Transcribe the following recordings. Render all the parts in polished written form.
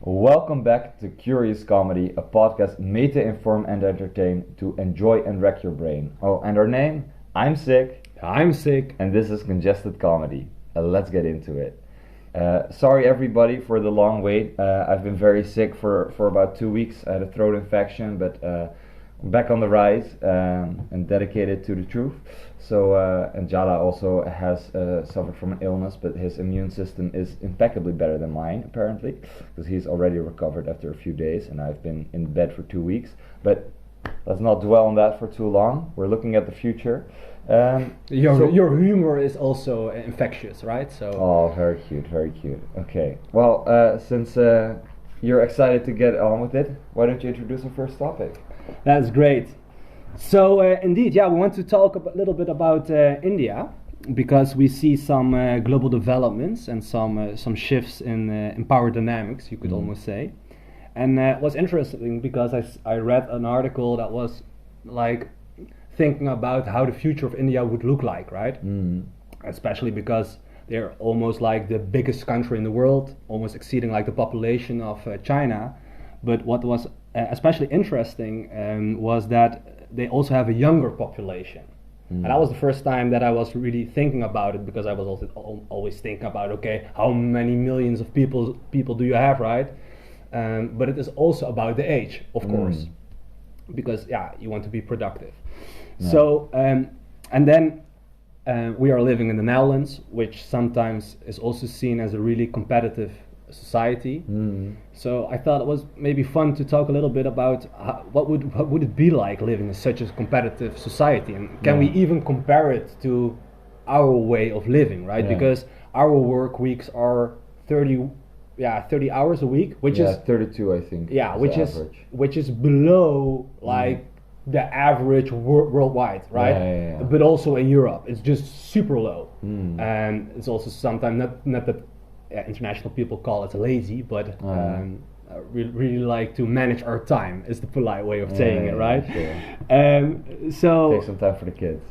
Welcome back to Curious Comedy, a podcast made to inform and entertain, to enjoy and wreck your brain. Oh, and our name? I'm Sick. I'm sick. And this is Congested Comedy. Let's get into it. Sorry everybody for the long wait. I've been very sick for about 2 weeks. I had a throat infection, but I'm back on the rise and dedicated to the truth. So, and Jala also has suffered from an illness, but his immune system is impeccably better than mine, apparently, because he's already recovered after a few days, and I've been in bed for 2 weeks. But let's not dwell on that for too long. We're looking at the future. Your humor is also infectious, right? So. Oh, very cute, very cute. Okay, well, since you're excited to get on with it, why don't you introduce our first topic? That's great. So indeed, we want to talk a little bit about India, because we see some global developments and some shifts in power dynamics, you could almost say. And what's interesting, because I read an article that was like thinking about how the future of India would look like, right? Especially because they're almost like the biggest country in the world, almost exceeding like the population of China. But what was especially interesting was that they also have a younger population. And that was the first time that I was really thinking about it, because I was also always thinking about, okay, how many millions of people do you have, right? But it is also about the age, of course, because you want to be productive. Yeah. So and then we are living in the Netherlands, which sometimes is also seen as a really competitive society. So I thought it was maybe fun to talk a little bit about what would it be like living in such a competitive society, and can we even compare it to our way of living, right? Because our work weeks are 30 hours a week, which is 32, I think. Which is below like the average worldwide, right? But also in Europe, it's just super low, and it's also sometimes not that international people call it lazy, but really like to manage our time is the polite way of saying it, right? Sure. So take some time for the kids.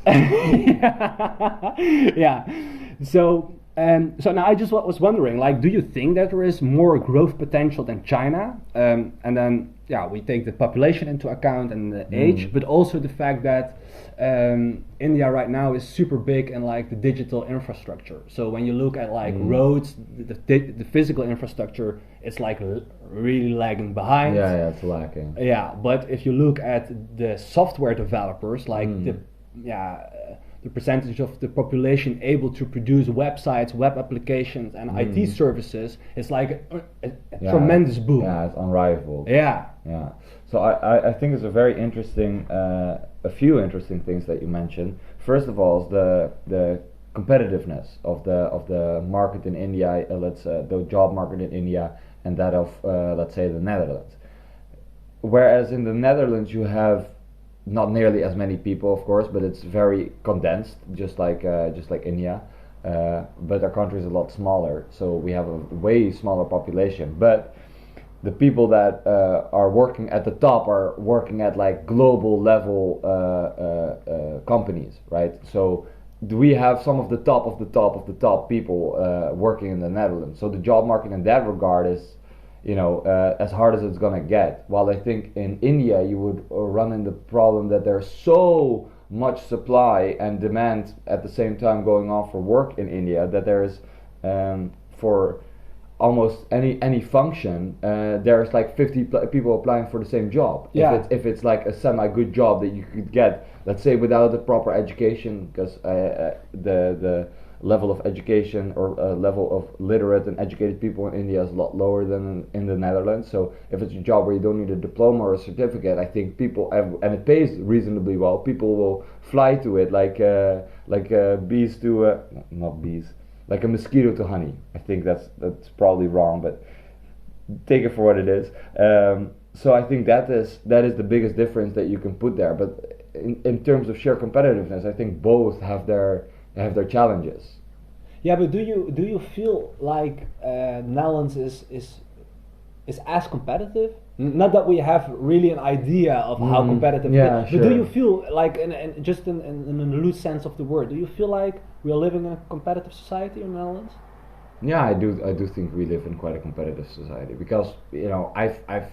So now I just was wondering, like, do you think that there is more growth potential than China? And then we take the population into account and the age, but also the fact that India right now is super big in like the digital infrastructure. So when you look at like roads, the physical infrastructure, it's like really lagging behind. It's lacking. But if you look at the software developers, like the percentage of the population able to produce websites, web applications, and IT services is like a tremendous boom. Yeah, it's unrivaled. Yeah. So I think it's a very interesting, a few interesting things that you mentioned. First of all, is the competitiveness of the market in India. The job market in India and that of let's say the Netherlands. Whereas in the Netherlands you have not nearly as many people, of course, but it's very condensed, just like India. But our country is a lot smaller, so we have a way smaller population. But the people that are working at the top are working at like global level companies, right? So we have some of the top of the top of the top people working in the Netherlands. So the job market in that regard is, as hard as it's gonna get. While I think in India you would run into the problem that there's so much supply and demand at the same time going on for work in India that there's for almost any function there's like 50 people applying for the same job. If it's like a semi-good job that you could get, let's say, without the proper education, because the level of education or level of literate and educated people in India is a lot lower than in the Netherlands. So if it's a job where you don't need a diploma or a certificate, I think people and it pays reasonably well, people will fly to it like bees to not bees, like a mosquito to honey. I think that's probably wrong, but take it for what it is. So I think that is the biggest difference that you can put there. But in terms of sheer competitiveness, I think both have their challenges. Yeah, but do you feel like Netherlands is as competitive? Not that we have really an idea of how competitive it is, but do you feel like, in just in a loose sense of the word, do you feel like we are living in a competitive society in the Netherlands? Yeah, I do think we live in quite a competitive society because I've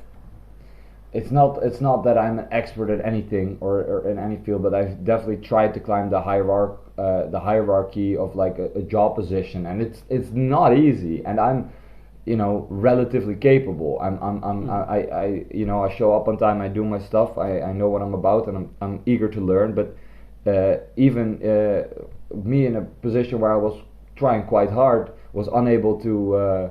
it's not that I'm an expert at anything or in any field, but I've definitely tried to climb the hierarchy of like a job position, and it's not easy. And I'm relatively capable. I show up on time. I do my stuff. I know what I'm about, and I'm eager to learn. But even me in a position where I was trying quite hard was unable to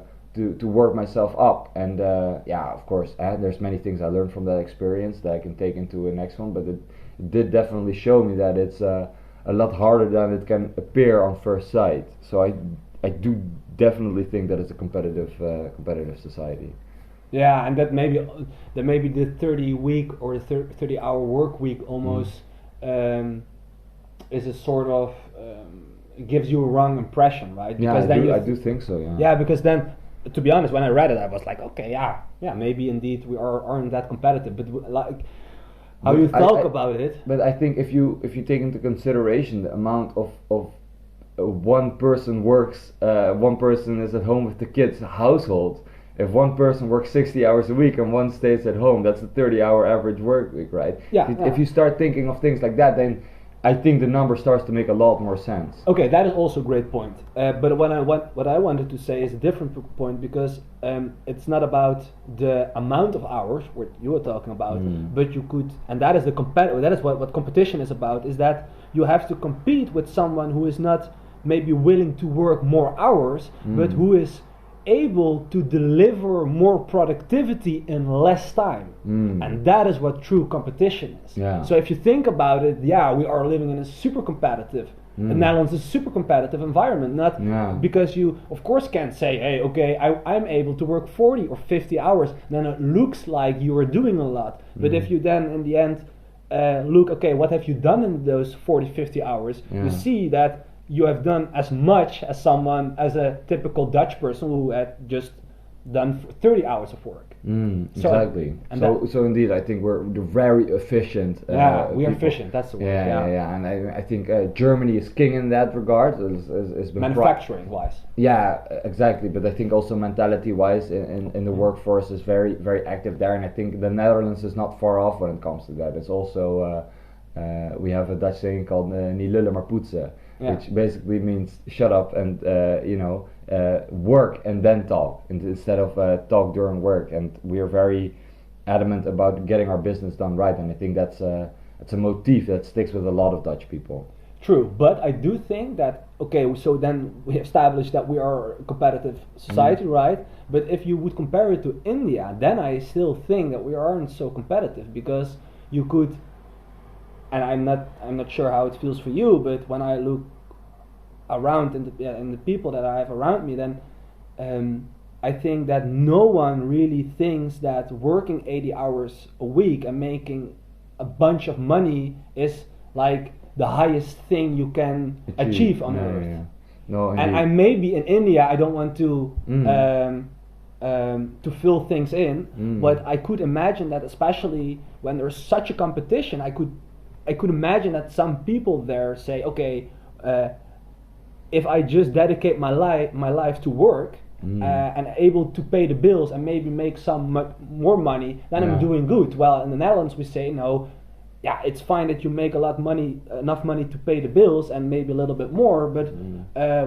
work myself up. And yeah, of course, there's many things I learned from that experience that I can take into the next one. But it did definitely show me that it's a lot harder than it can appear on first sight. So I do definitely think that it's a competitive society. Yeah, and that maybe the 30 week or the 30-hour work week almost is a sort of gives you a wrong impression, right? Yeah, Because I do think so. Yeah. yeah, because then, to be honest, when I read it, I was like, okay, yeah, maybe indeed we aren't that competitive. But like, how But you I- talk I- about it, But I think if you take into consideration the amount of one person works, one person is at home with the kids, household. If one person works 60 hours a week and one stays at home, that's a 30-hour average work week, right? Yeah, If, yeah. if you start thinking of things like that, then I think the number starts to make a lot more sense. okay, that is also a great point. But what I wanted to say is a different point, because it's not about the amount of hours what you were talking about, but you could, and that is that is what competition is about, is that you have to compete with someone who is not maybe willing to work more hours, but who is able to deliver more productivity in less time. And that is what true competition is. Yeah. So if you think about it, yeah, we are living in a super competitive, the Netherlands is a super competitive environment. Not Yeah. because you, of course, can't say, hey, okay, I'm able to work 40 or 50 hours, then it looks like you are doing a lot. But if you then, in the end, look, okay, what have you done in those 40, 50 hours? Yeah. You see that you have done as much as as a typical Dutch person who had just done 30 hours of work. So- Exactly. and So indeed, I think we're very efficient. Yeah, we are people. efficient, that's the word. Yeah. And I think Germany is king in that regard. Has been Manufacturing wise. Yeah, exactly. But I think also mentality-wise, in the workforce is very very active there, and I think the Netherlands is not far off when it comes to that. It's also we have a Dutch saying called "niet lullen maar poetsen," Yeah. which basically means shut up and work and then talk, instead of talk during work. And we are very adamant about getting our business done right, and I think that's a motif that sticks with a lot of Dutch people. True, but I do think that, okay, so then we established that we are a competitive society, right? But if you would compare it to India, then I still think that we aren't so competitive, because you could, and I'm not sure how it feels for you, but when I look around in the people that I have around me, then I think that no one really thinks that working 80 hours a week and making a bunch of money is like the highest thing you can achieve on earth. Yeah. No, And indeed. I maybe in India, I don't want to fill things in, but I could imagine that, especially when there's such a competition, I could imagine that some people there say, okay, if I just dedicate my life to work and able to pay the bills and maybe make some more money, then I'm Yeah. doing good. Well, in the Netherlands we say no. Yeah, it's fine that you make enough money to pay the bills and maybe a little bit more, but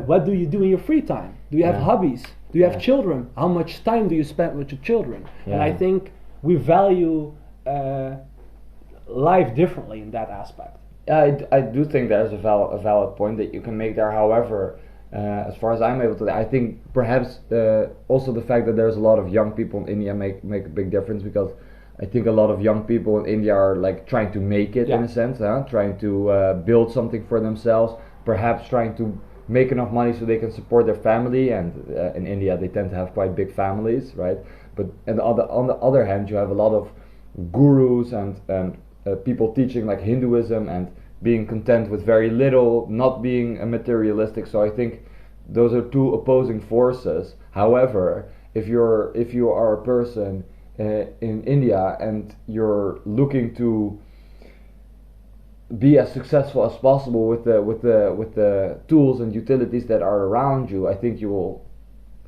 what do you do in your free time? Do you have Yeah. hobbies? Do you have Yeah. children? How much time do you spend with your children? And Yeah. I think we value life differently in that aspect. I do think that is a valid point that you can make there. However, as far as I'm able to, I think perhaps also the fact that there's a lot of young people in India make a big difference, because I think a lot of young people in India are like trying to make it in a sense, trying to build something for themselves, perhaps trying to make enough money so they can support their family. And in India, they tend to have quite big families, right? But on the other hand, you have a lot of gurus and people teaching like Hinduism and being content with very little, not being a materialistic. So I think those are two opposing forces. However, if you are a person in India and you're looking to be as successful as possible with the tools and utilities that are around you, I think you will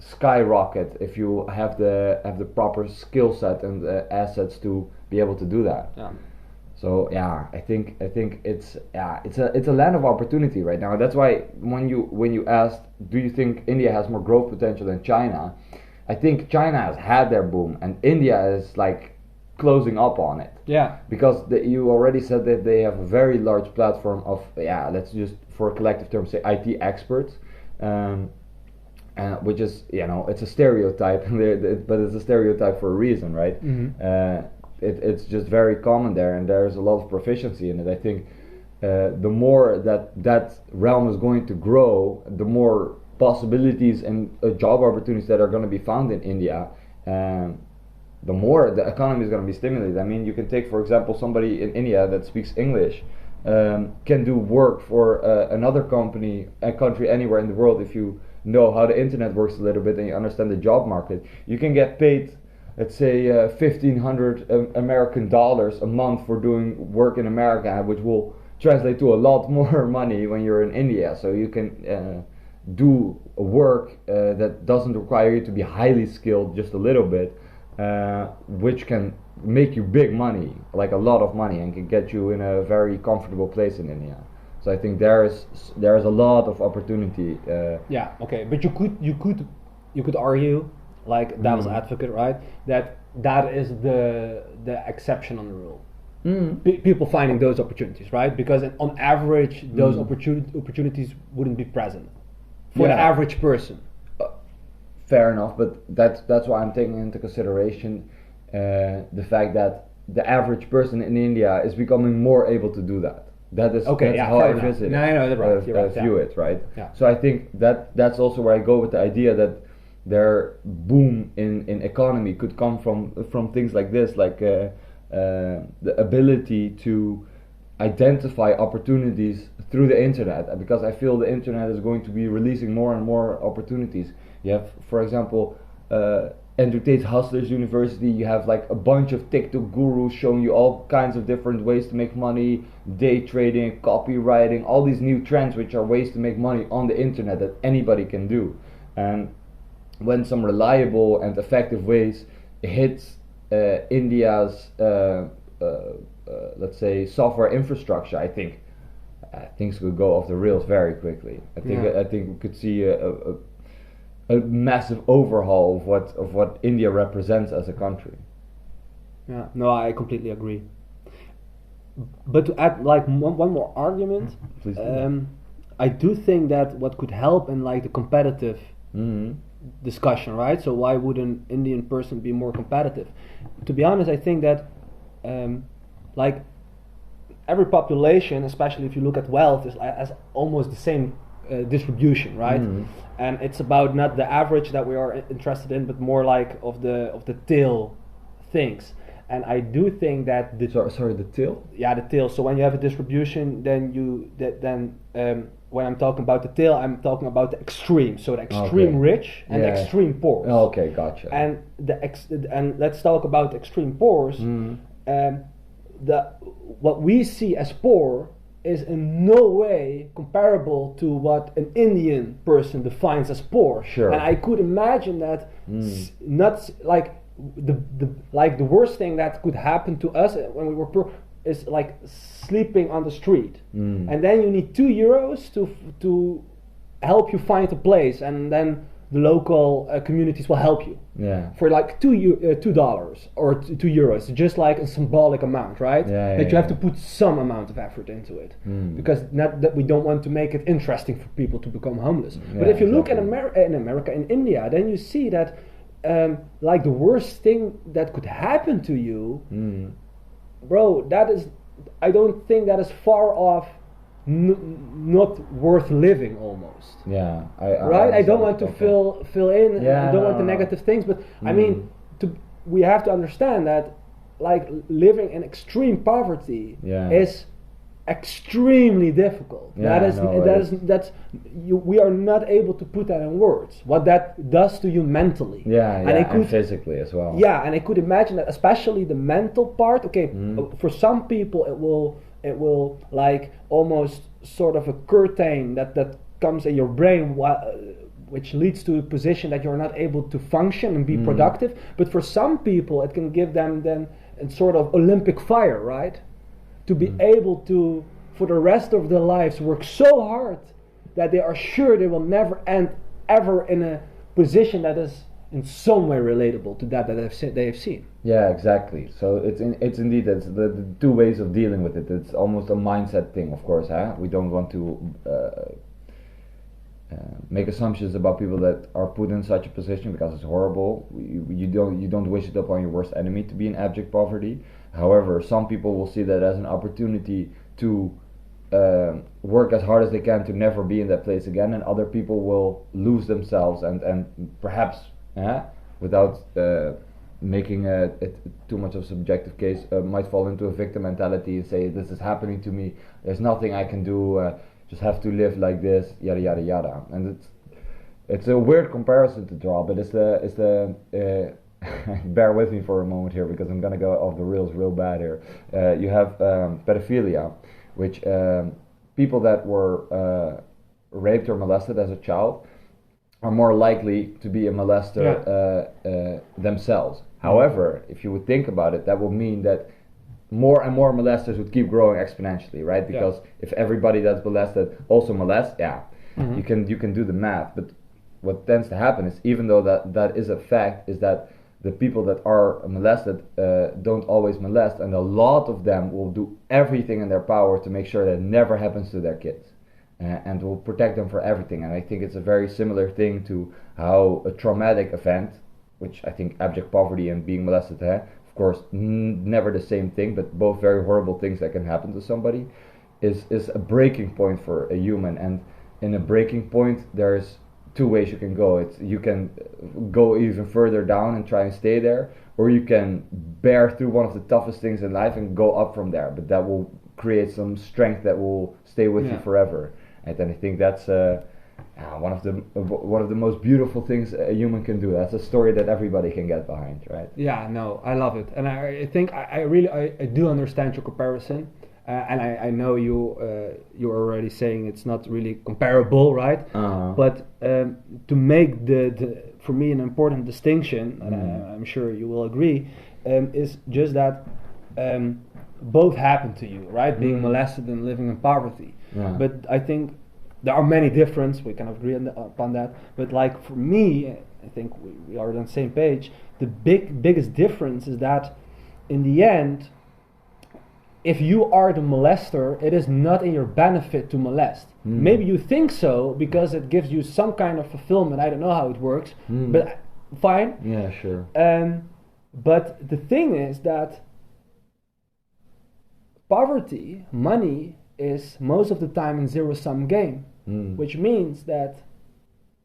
skyrocket if you have the proper skill set and assets to be able to do that. Yeah. So yeah, I think it's a land of opportunity right now. That's why when you asked, do you think India has more growth potential than China? I think China has had their boom, and India is like closing up on it. Yeah. Because you already said that they have a very large platform of, let's just for a collective term say IT experts, which is, it's a stereotype, but it's a stereotype for a reason, right? Mm-hmm. It's just very common there, and there's a lot of proficiency in it. I think the more that realm is going to grow, the more possibilities and job opportunities that are going to be found in India, the more the economy is going to be stimulated. I mean, you can take, for example, somebody in India that speaks English can do work for another country anywhere in the world. If you know how the internet works a little bit and you understand the job market, you can get paid, let's say, $1,500 American dollars a month for doing work in America, which will translate to a lot more money when you're in India. So you can do work that doesn't require you to be highly skilled, just a little bit, which can make you big money, like a lot of money, and can get you in a very comfortable place in India. So I think there is a lot of opportunity. Yeah. Okay. But you could argue, like devil's advocate, right? That is the exception on the rule. People finding those opportunities, right? Because on average, those opportunities wouldn't be present for the average person. Fair enough, but that's why I'm taking into consideration the fact that the average person in India is becoming more able to do that. That's how I visit view it, right? Yeah. So I think that's also where I go with the idea that their boom in economy could come from things like this, like the ability to identify opportunities through the internet, because I feel the internet is going to be releasing more and more opportunities. You have, for example, Andrew Tate's Hustlers University. You have like a bunch of TikTok gurus showing you all kinds of different ways to make money, day trading, copywriting, all these new trends which are ways to make money on the internet that anybody can do. And when some reliable and effective ways hits India's let's say software infrastructure, I think things could go off the rails very quickly. I think we could see a massive overhaul of what India represents as a country. Yeah, no, I completely agree. But to add like one more argument, Please I do think that what could help in like the competitive discussion, right? So why would an Indian person be more competitive? To be honest, I think that like every population, especially if you look at wealth, has almost the same distribution, right? And it's about not the average that we are interested in, but more like of the tail things. And I do think that the tail? Yeah, the tail. So when you have a distribution, then when I'm talking about the tail, I'm talking about the extreme. So the extreme rich and the extreme poor. Okay, gotcha. And and let's talk about the extreme poor. What we see as poor is in no way comparable to what an Indian person defines as poor. Sure. And I could imagine that not like the worst thing that could happen to us when we were poor is like sleeping on the street. And then you need €2 to help you find a place, and then the local communities will help you. Yeah. For like $2 or €2, just like a symbolic amount, right? That you have to put some amount of effort into it, because not that we don't want to make it interesting for people to become homeless. But if you look at America, in India, then you see that like the worst thing that could happen to you, bro, I don't think that is far off. Not worth living almost. Yeah, I don't want to fill in. Yeah, I don't want the negative things, but I mean, we have to understand that like living in extreme poverty is extremely difficult. We are not able to put that in words. What that does to you mentally. And physically as well. Yeah, and I could imagine that, especially the mental part. Okay, for some people it will like almost sort of a curtain that comes in your brain which leads to a position that you're not able to function and be productive. But for some people, it can give them then a sort of Olympic fire, right? To be able to, for the rest of their lives, work so hard that they are sure they will never end ever in a position that is in some way relatable to that they have seen. Yeah, exactly. So it's indeed the two ways of dealing with it. It's almost a mindset thing, of course. We don't want to make assumptions about people that are put in such a position because it's horrible. You don't wish it upon your worst enemy to be in abject poverty. However, some people will see that as an opportunity to work as hard as they can to never be in that place again, and other people will lose themselves and perhaps without making it too much of a subjective case, might fall into a victim mentality and say, this is happening to me, there's nothing I can do, just have to live like this, yada yada yada. And it's a weird comparison to draw, but it's the bear with me for a moment here because I'm gonna go off the rails real bad here. You have pedophilia, which people that were raped or molested as a child are more likely to be a molester themselves. However, if you would think about it, that would mean that more and more molesters would keep growing exponentially, right? Because if everybody that's molested also molests, you can do the math. But what tends to happen is, even though that is a fact, is that the people that are molested don't always molest, and a lot of them will do everything in their power to make sure that it never happens to their kids, and will protect them for everything. And I think it's a very similar thing to how a traumatic event, which I think abject poverty and being molested, of course, never the same thing, but both very horrible things that can happen to somebody, is a breaking point for a human. And in a breaking point, there's two ways you can go. You can go even further down and try and stay there, or you can bear through one of the toughest things in life and go up from there. But that will create some strength that will stay with you forever. And I think that's one of the most beautiful things a human can do. That's a story that everybody can get behind, right? Yeah, no, I love it, and I think I really do understand your comparison. And I know you're already saying it's not really comparable, right? But to make the for me an important distinction, and I'm sure you will agree, is just that both happen to you, right? Being molested and living in poverty. But I think there are many differences. We can agree upon that. But like for me, I think we are on the same page. The biggest difference is that in the end, if you are the molester, it is not in your benefit to molest. Maybe you think so because it gives you some kind of fulfillment. I don't know how it works, but fine. Yeah, sure. But the thing is that poverty, money, is most of the time a zero-sum game, which means that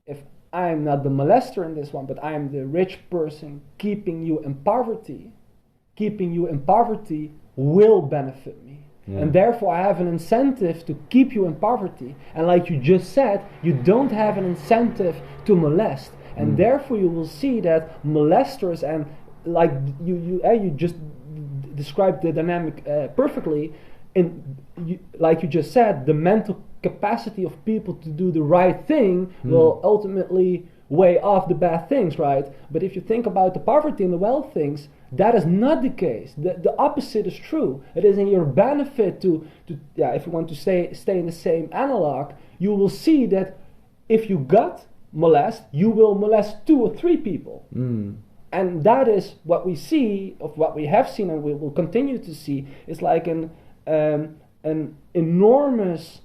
if I'm not the molester in this one, but I'm the rich person keeping you in poverty will benefit me. And therefore I have an incentive to keep you in poverty. And like you just said, you don't have an incentive to molest. And therefore you will see that molesters, and like you just described the dynamic perfectly, like you just said, the mental capacity of people to do the right thing will ultimately weigh off the bad things, right? But if you think about the poverty and the wealth things, that is not the case. The opposite is true. It is in your benefit to if you want to stay in the same analog, you will see that if you got molest, you will molest 2 or 3 people. And that is what we see, of what we have seen and we will continue to see, is like an enormous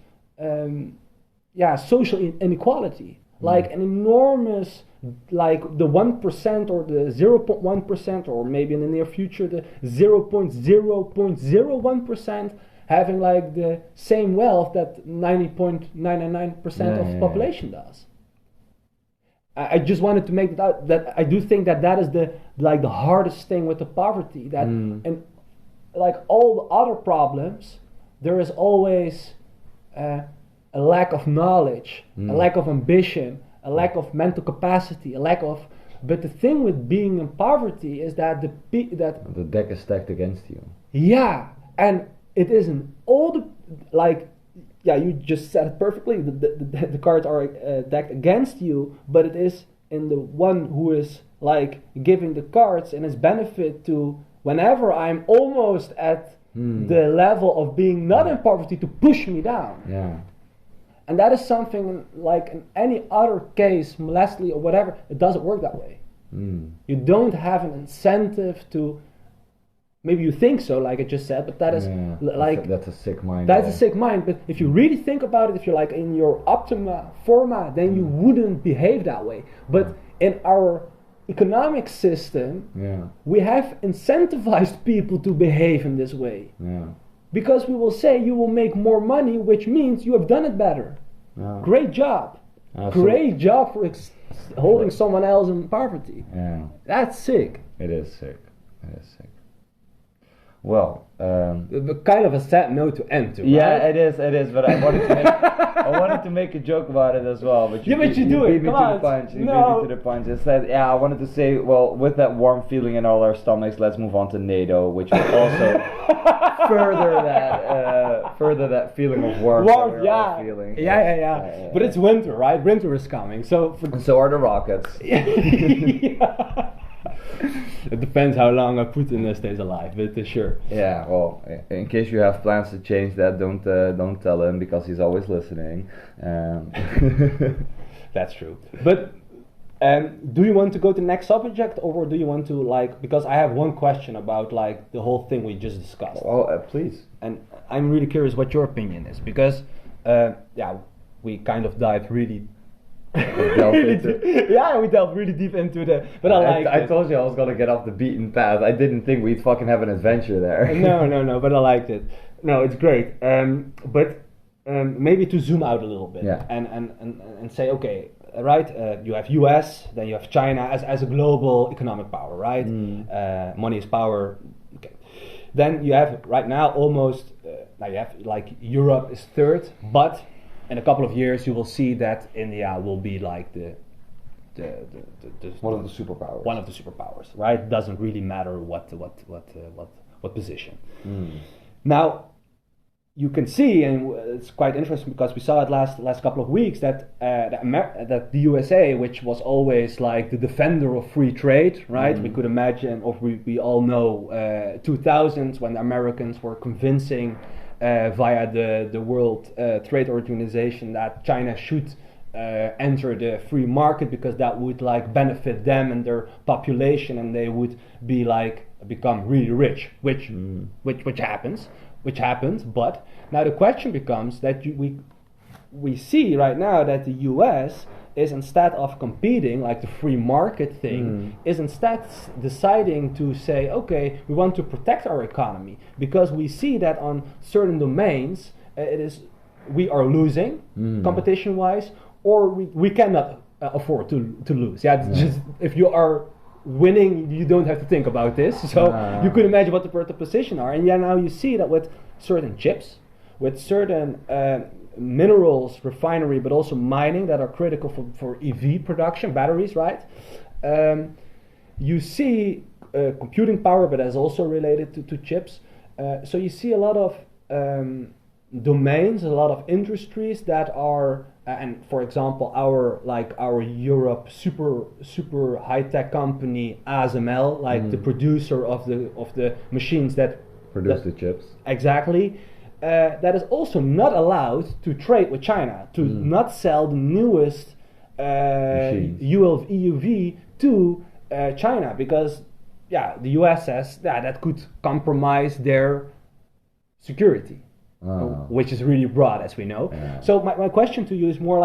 social inequality. Like an enormous, like the 1% or the 0.1%, or maybe in the near future the 0.001% having like the same wealth that 90.99% of the population does. I just wanted to make that I do think that is the hardest thing with the poverty, that and like all the other problems, there is always a lack of knowledge, a lack of ambition, a lack of mental capacity, but the thing with being in poverty is that the deck is stacked against you. Yeah, and it isn't all the, like, yeah, you just said it perfectly. The cards are decked against you, but it is in the one who is like giving the cards and its benefit to whenever I'm almost at the level of being not in poverty to push me down. Yeah. And that is something like in any other case, Leslie or whatever, it doesn't work that way. You don't have an incentive to. Maybe you think so, like I just said, but that is like that's a sick mind. That's a sick mind. But if you really think about it, if you're like in your optima forma, then you wouldn't behave that way. But in our economic system, we have incentivized people to behave in this way. Because we will say you will make more money, which means you have done it better. Great job. Great job for holding someone else in poverty. That's sick. It is sick. It is sick. Well, kind of a sad note to end to. Yeah, right? it is. But I wanted to make a joke about it as well. But you do beat it. me Come to on. the punch. You No. beat me to the punch. Instead, I wanted to say, well, with that warm feeling in all our stomachs, let's move on to NATO, which will also further that feeling of warmth that we're all feeling. Yeah. But it's winter, right? Winter is coming. So are the rockets. It depends how long Putin stays alive, but sure. Yeah, well, in case you have plans to change that, don't tell him because he's always listening. That's true. But do you want to go to the next subject, or do you want to because I have one question about the whole thing we just discussed. Oh, please. And I'm really curious what your opinion is because we kind of dived really. We delved really deep into the. But I told you I was gonna get off the beaten path. I didn't think we'd fucking have an adventure there. No. But I liked it. No, it's great. But maybe to zoom out a little bit. Yeah. And say, okay, right? You have US, then you have China as a global economic power, right? Money is power. Okay. Then you have right now almost. Now you have Europe is third, but. In a couple of years, you will see that India will be like the one of the superpowers. One of the superpowers, right? Doesn't really matter what position. Now, you can see, and it's quite interesting because we saw it last couple of weeks that that the USA, which was always like the defender of free trade, right? We could imagine, or we all know, 2000s when the Americans were convincing. Via the World Trade Organization that China should enter the free market because that would benefit them and their population and they would be become really rich, which happens. But now the question becomes that we see right now that the US is instead of competing the free market thing, is instead deciding to say, okay, we want to protect our economy because we see that on certain domains we are losing competition-wise, or we cannot afford to lose. Just if you are winning, you don't have to think about this. So you could imagine what the position are, and now you see that with certain chips, with certain minerals refinery, but also mining that are critical for EV production, batteries, right? You see computing power, but that's also related to chips. So you see a lot of domains, a lot of industries that are, and for example, our Europe super high tech company ASML, the producer of the machines that produce the chips. Exactly. That is also not allowed to trade with China, to not sell the newest EUV to China, because the US says that could compromise their security, which is really broad, as we know. So my question to you is more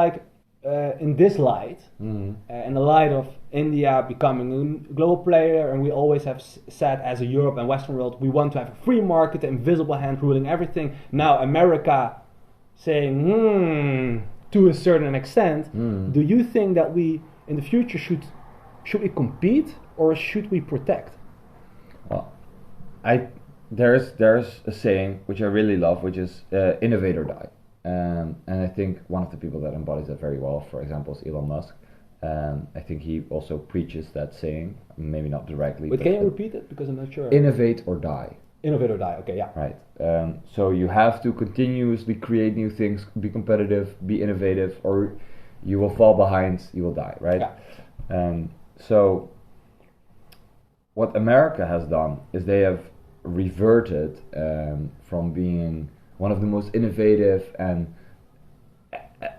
in this light, in the light of India becoming a global player, and we always have said as a Europe and Western world, we want to have a free market, the invisible hand ruling everything. Now America saying, to a certain extent, do you think that we, in the future, should we compete or should we protect? Well, there's a saying which I really love, which is innovate or die. And I think one of the people that embodies that very well, for example, is Elon Musk. I think he also preaches that saying, maybe not directly. But can you repeat it? Because I'm not sure. Innovate or die. Innovate or die. Okay, yeah. Right. So you have to continuously create new things, be competitive, be innovative, or you will fall behind, you will die, right? Yeah. So what America has done is they have reverted from being one of the most innovative and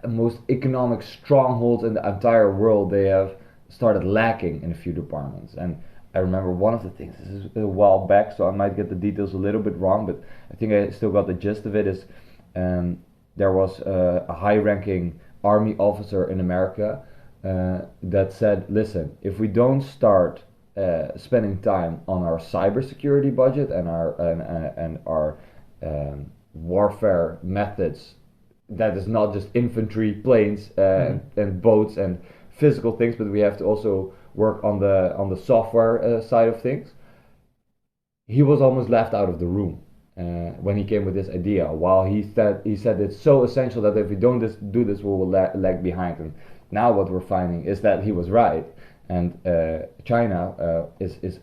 most economic strongholds in the entire world. They have started lacking in a few departments. And I remember one of the things, this is a while back, so I might get the details a little bit wrong, but I think I still got the gist of it, is there was a high-ranking army officer in America that said, listen, if we don't start spending time on our cybersecurity budget and our warfare methods, that is not just infantry, planes, and boats and physical things, but we have to also work on the software side of things. He was almost left out of the room when he came with this idea. While he said it's so essential that if we don't do this, we will lag behind. And now what we're finding is that he was right, and China is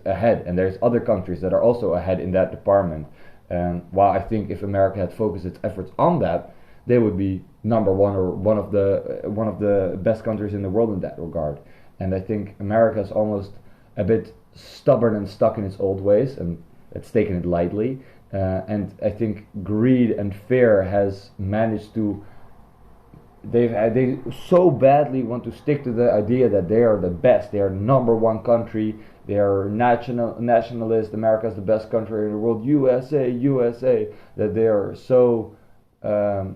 ahead, and there's other countries that are also ahead in that department. While I think if America had focused its efforts on that, they would be number one or one of the best countries in the world in that regard. And I think America is almost a bit stubborn and stuck in its old ways, and it's taken it lightly. And I think greed and fear has managed to. They so badly want to stick to the idea that they are the best. They are number one country. They are nationalist. America is the best country in the world. USA, USA. That they are so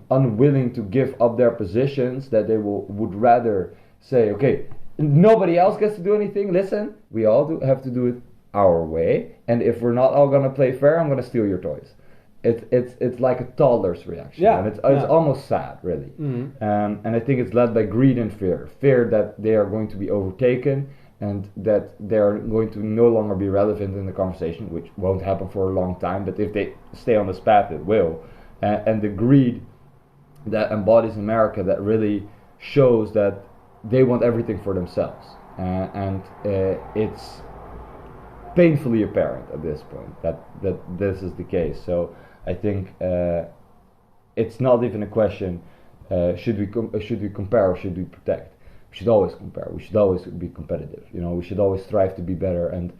unwilling to give up their positions that they would rather say, okay, nobody else gets to do anything. Listen, we all have to do it our way, and if we're not all gonna play fair, I'm gonna steal your toys. It's like a toddler's reaction, and it's almost sad, really. And I think it's led by greed and fear that they are going to be overtaken and that they are going to no longer be relevant in the conversation, which won't happen for a long time, but if they stay on this path, it will. And the greed that embodies America, that really shows that they want everything for themselves, and it's painfully apparent at this point that this is the case. So I think it's not even a question: should we compare or should we protect? We should always compare. We should always be competitive. We should always strive to be better and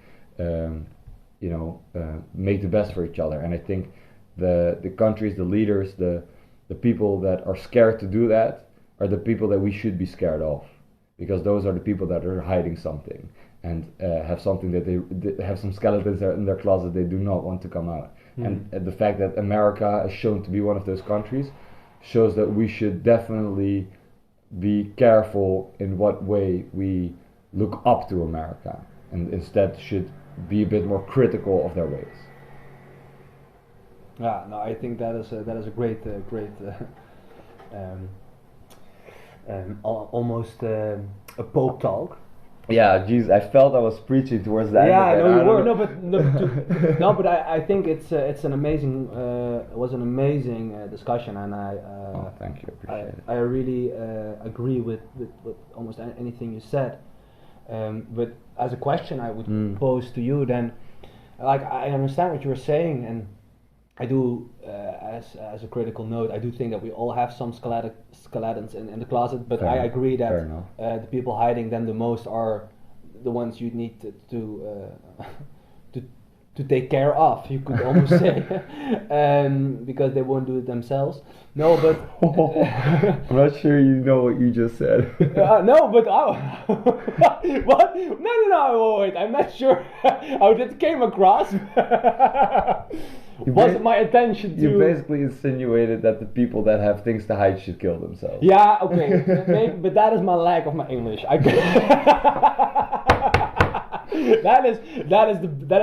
make the best for each other. And I think the countries, the leaders, the people that are scared to do that are the people that we should be scared of, because those are the people that are hiding something and have something that they have some skeletons in their closet they do not want to come out. And the fact that America is shown to be one of those countries shows that we should definitely be careful in what way we look up to America, and instead should be a bit more critical of their ways. Yeah, no, I think that is a great almost a Pope talk. Yeah, geez, I felt I was preaching towards that. Yeah, no, you were. No, but I think it's an amazing. It was an amazing discussion, and thank you, appreciate it. I really agree with almost anything you said. But as a question, I would pose to you then, like, I understand what you were saying, and I do, as a critical note, I do think that we all have some skeletons in the closet, but I agree that the people hiding them the most are the ones you need to take care of, you could almost say, because they won't do it themselves. No, but I'm not sure you know what you just said. No, but what? No, wait, I'm not sure how that came across. Wasn't my attention to... You basically insinuated that the people that have things to hide should kill themselves. Yeah, okay, maybe, but that is my lack of my English. That is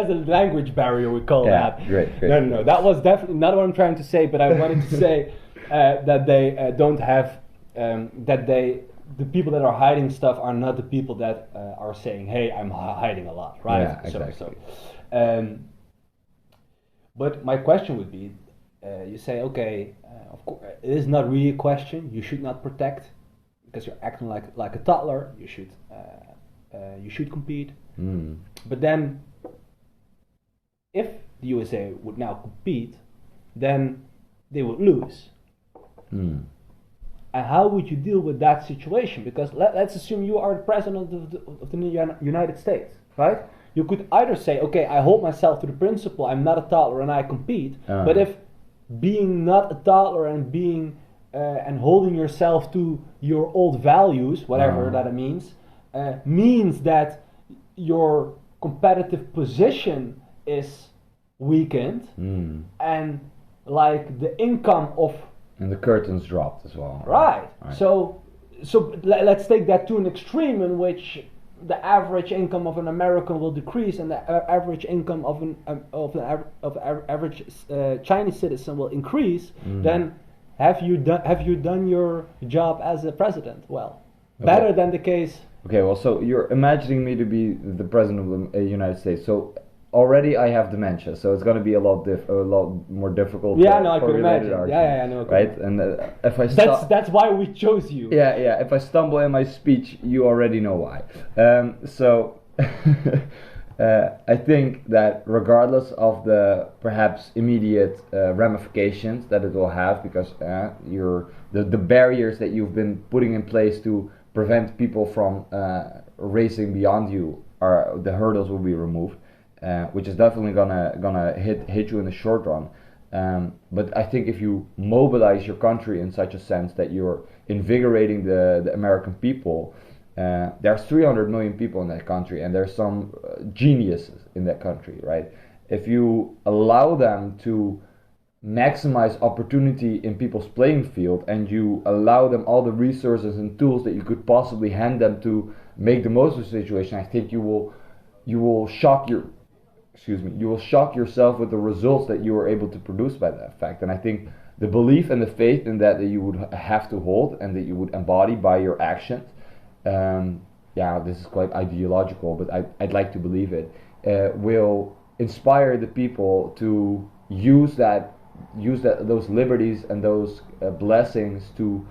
the language barrier, we call that. Great. No, that was definitely not what I'm trying to say, but I wanted to say that they don't have the people that are hiding stuff are not the people that are saying, hey, I'm hiding a lot, right? Yeah, exactly. But my question would be, you say, okay, of course, it is not really a question. You should not protect because you're acting like a toddler. You should compete. But then, if the USA would now compete, then they would lose. Mm. And how would you deal with that situation? Because let's assume you are the president of the United States, right? You could either say, okay, I hold myself to the principle, I'm not a toddler and I compete. But if being not a toddler and being and holding yourself to your old values, whatever that means that your competitive position is weakened, and like the income of and the curtains dropped as well. Right. So let's take that to an extreme in which the average income of an American will decrease and the average income of an average Chinese citizen will increase. Then have you done your job as a president? Well, better than the case. Okay. Well, so you're imagining me to be the president of the United States. So already I have dementia, so it's going to be a lot more difficult. Yeah, no, I could imagine. Yeah, I know. Right, and if I that's why we chose you. Yeah. If I stumble in my speech, you already know why. So I think that regardless of the perhaps immediate ramifications that it will have, because the barriers that you've been putting in place to prevent people from racing beyond you, the hurdles will be removed. Which is definitely gonna hit you in the short run. But I think if you mobilize your country in such a sense that you're invigorating the American people, there's 300 million people in that country, and there's some geniuses in that country, right? If you allow them to maximize opportunity in people's playing field, and you allow them all the resources and tools that you could possibly hand them to make the most of the situation, I think you will shock yourself with the results that you were able to produce by that fact. And I think the belief and the faith in that you would have to hold and that you would embody by your actions, this is quite ideological, but I'd like to believe it, will inspire the people to use those liberties and those blessings to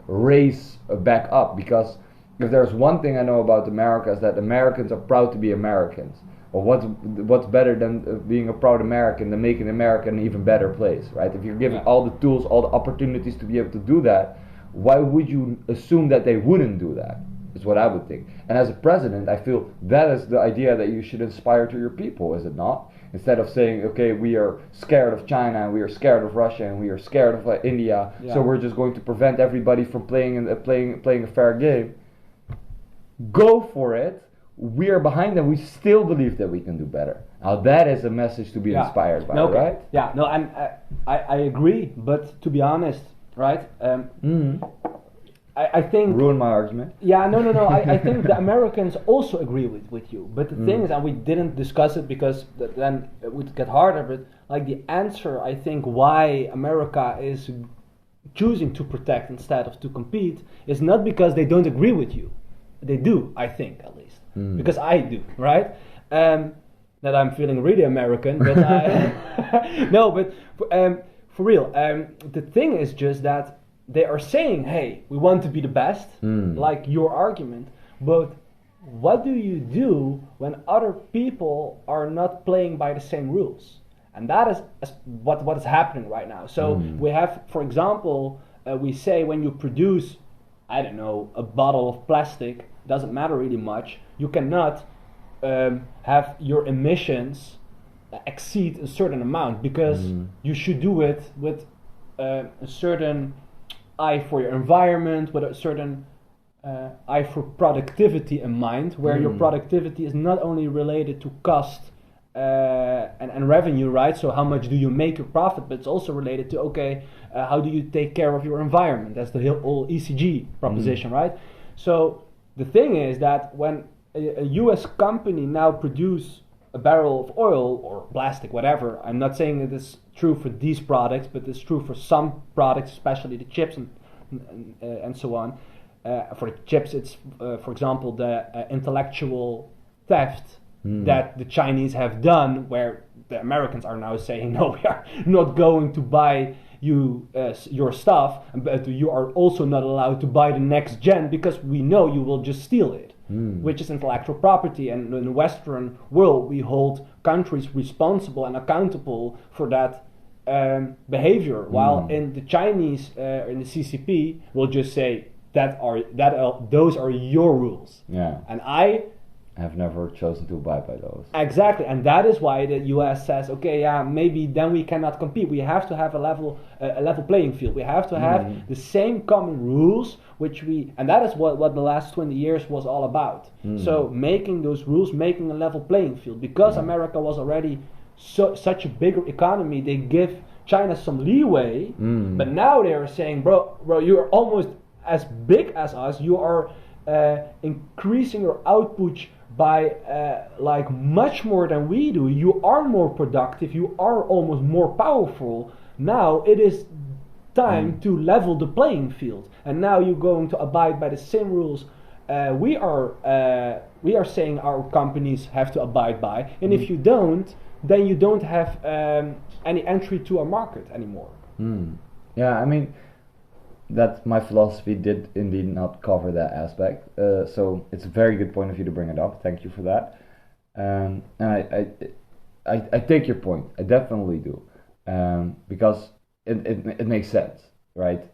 raise back up. Because if there's one thing I know about America, is that Americans are proud to be Americans. Or what's better than being a proud American than making America an even better place, right? If you're given all the tools, all the opportunities to be able to do that, why would you assume that they wouldn't do that? Is what I would think. And as a president, I feel that is the idea that you should inspire to your people, is it not? Instead of saying, okay, we are scared of China, and we are scared of Russia, and we are scared of India, so we're just going to prevent everybody from playing a fair game. Go for it. We are behind them. We still believe that we can do better. Now that is a message to be inspired by, right? Yeah, no, and I agree. But to be honest, right? I think ruin my argument. Yeah, no. I think the Americans also agree with you. But the thing is, and we didn't discuss it because then it would get harder. But like the answer, I think, why America is choosing to protect instead of to compete is not because they don't agree with you. They do, I think, at least. Because I do, right? That I'm feeling really American, but no, but for real, the thing is just that they are saying, hey, we want to be the best, like your argument, but what do you do when other people are not playing by the same rules? And that is what is happening right now. So we have, for example, we say when you produce, I don't know, a bottle of plastic, doesn't matter really much, you cannot have your emissions exceed a certain amount, because you should do it with a certain eye for your environment, with a certain eye for productivity in mind, where your productivity is not only related to cost and revenue, right? So how much do you make your profit, but it's also related to, okay, how do you take care of your environment? That's the whole ECG proposition, right? So the thing is that when a US company now produce a barrel of oil or plastic, whatever, I'm not saying it is true for these products, but it's true for some products, especially the chips and so on. For the chips, it's, for example, the intellectual theft that the Chinese have done, where the Americans are now saying, no, we are not going to buy you your stuff, but you are also not allowed to buy the next gen because we know you will just steal it. which is intellectual property. And in the Western world, we hold countries responsible and accountable for that behavior, while in the Chinese, in the CCP, will just say those are your rules. Yeah. And I have never chosen to abide by those. Exactly, and that is why the US says, okay, yeah, maybe then we cannot compete. We have to have a level playing field. We have to have the same common rules, and that is what the last 20 years was all about. So making those rules, making a level playing field, because America was already such a bigger economy, they give China some leeway, but now they are saying, bro, you are almost as big as us. You are increasing your output by like much more than we do. You are more productive. You are almost more powerful. Now it is time to level the playing field, and now you're going to abide by the same rules we are saying our companies have to abide by. And if you don't, then you don't have any entry to a market anymore. Yeah, I mean, that my philosophy did indeed not cover that aspect. So it's a very good point of view to bring it up. Thank you for that. And I take your point. I definitely do, because it makes sense, right?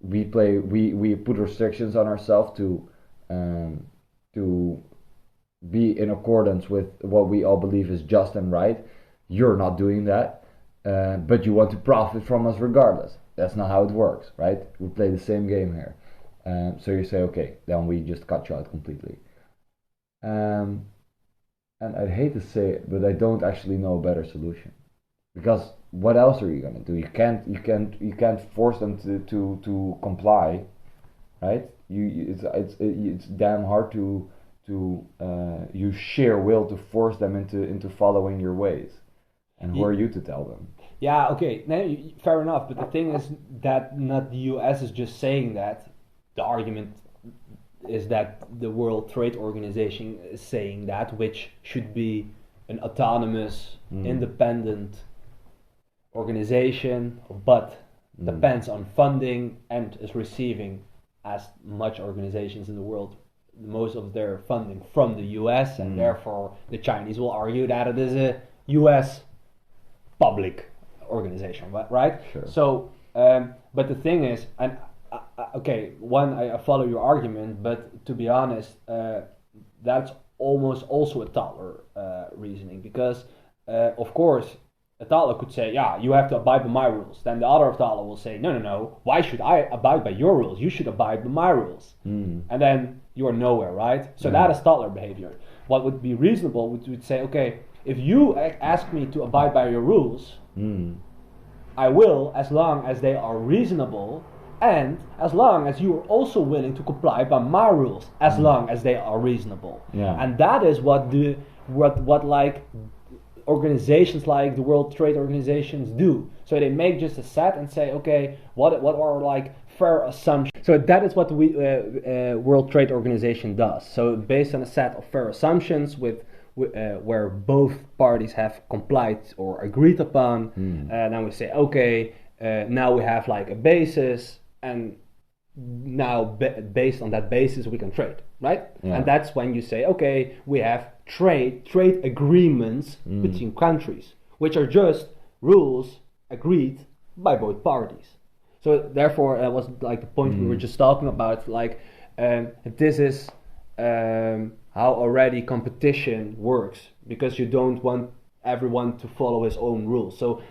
We put restrictions on ourselves to be in accordance with what we all believe is just and right. You're not doing that, but you want to profit from us regardless. That's not how it works, right? We play the same game here. So you say, okay, then we just cut you out completely. And I'd hate to say it, but I don't actually know a better solution. Because what else are you gonna do? You can't force them to comply, right? It's damn hard to use sheer will to force them into following your ways. And who are you to tell them? Yeah, okay, fair enough. But the thing is that not the US is just saying that. The argument is that the World Trade Organization is saying that, which should be an autonomous, independent organization, but depends on funding and is receiving, as much organizations in the world, most of their funding from the US, and therefore the Chinese will argue that it is a US public organization, right? Sure. So, but the thing is, and okay, I follow your argument, but to be honest, that's almost also a Thaler reasoning, because of course a Thaler could say, yeah, you have to abide by my rules. Then the other Thaler will say, no, why should I abide by your rules? You should abide by my rules. And then you are nowhere, right? So that is Thaler behavior. What would be reasonable would say, okay, if you ask me to abide by your rules, I will, as long as they are reasonable, and as long as you are also willing to comply by my rules, as long as they are reasonable. Yeah. And that is what like organizations like the World Trade Organizations do. So they make just a set and say, okay, what are like fair assumptions? So that is what the World Trade Organization does. So based on a set of fair assumptions where both parties have complied or agreed upon, then we say, okay, now we have like a basis, and now based on that basis we can trade, right? Yeah. And that's when you say, okay, we have trade agreements between countries, which are just rules agreed by both parties. So therefore, that was like the point we were just talking about. Like, this is how already competition works, because you don't want everyone to follow his own rules. So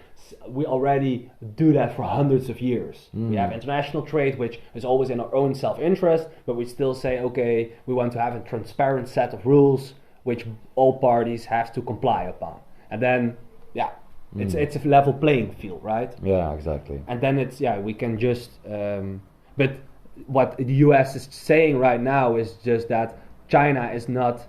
we already do that for hundreds of years. We have international trade, which is always in our own self-interest, but we still say, okay, we want to have a transparent set of rules which all parties have to comply upon. And then, it's a level playing field, right? Yeah, exactly. And then we can just, but what the US is saying right now is just that China is not,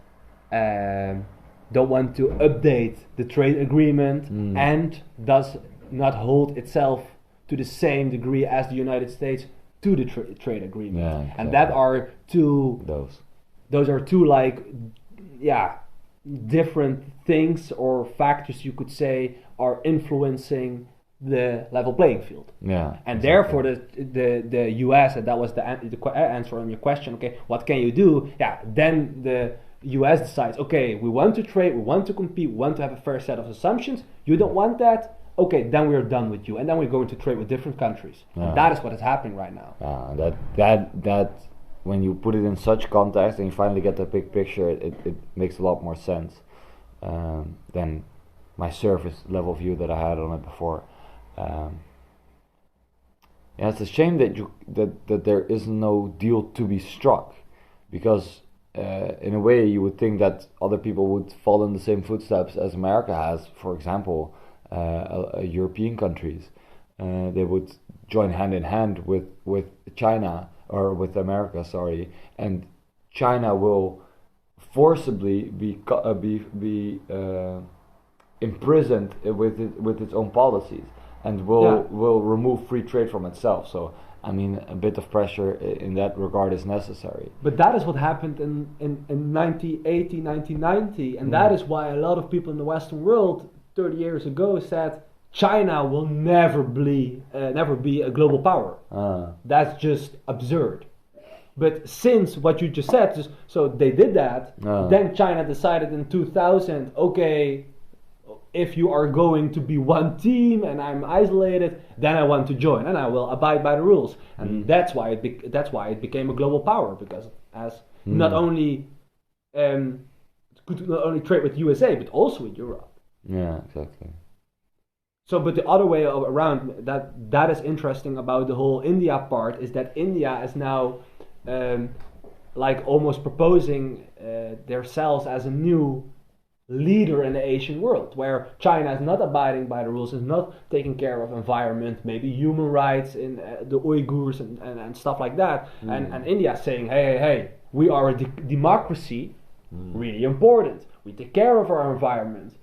don't want to update the trade agreement and does not hold itself to the same degree as the United States to the trade agreement. Yeah, exactly. And that are those are two like, different things or factors, you could say, are influencing the level playing field. Yeah. And exactly. therefore, the U.S. and that was the answer on your question. Okay, what can you do? Yeah, then the U.S. decides. Okay, we want to trade, we want to compete, we want to have a fair set of assumptions. You don't want that. Okay, then we're done with you, and then we're going to trade with different countries. Yeah. And that is what is happening right now. That when you put it in such context and you finally get the big picture, it makes a lot more sense than my surface level view that I had on it before. Yeah, it's a shame that there is no deal to be struck, because in a way you would think that other people would follow in the same footsteps as America has. For example, European countries, they would join hand in hand with China, or with America, sorry, and China will forcibly be imprisoned with its own policies, and will remove free trade from itself. So I mean, a bit of pressure in that regard is necessary. But that is what happened in 1980, 1990, and that is why a lot of people in the Western world 30 years ago said China will never be a global power. That's just absurd. But since what you just said, so they did that, then China decided in 2000, okay, if you are going to be one team and I'm isolated, then I want to join and I will abide by the rules. And that's why it became a global power, because as not only could not only trade with USA but also with Europe. Yeah, exactly. So, but the other way around, that is interesting about the whole India part, is that India is now like almost proposing themselves as a new leader in the Asian world, where China is not abiding by the rules, is not taking care of environment, maybe human rights in the Uyghurs and stuff like that, and India is saying, hey, we are a democracy, really important, we take care of our environment.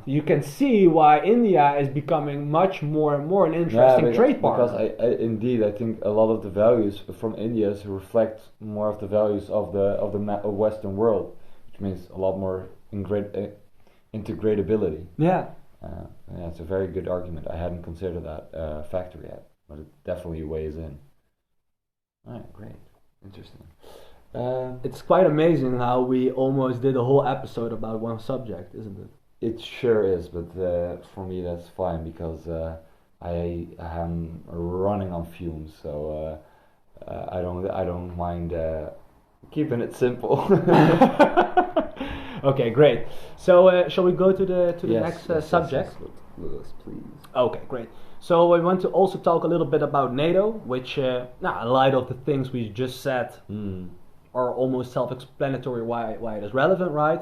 You can see why India is becoming much more and more an interesting trade partner. Because indeed I think a lot of the values from India reflect more of the values of the Western world, which means a lot more integratability. Yeah, it's a very good argument. I hadn't considered that factor yet, but it definitely weighs in. Alright, great, interesting. It's quite amazing how we almost did a whole episode about one subject, isn't it? It sure is, but for me that's fine, because I am running on fumes, so I don't mind keeping it simple. Okay, great. So shall we go to the next subject? Yes, please. Okay, great. So we want to also talk a little bit about NATO, which, in light of the things we just said, are almost self-explanatory why it is relevant, right?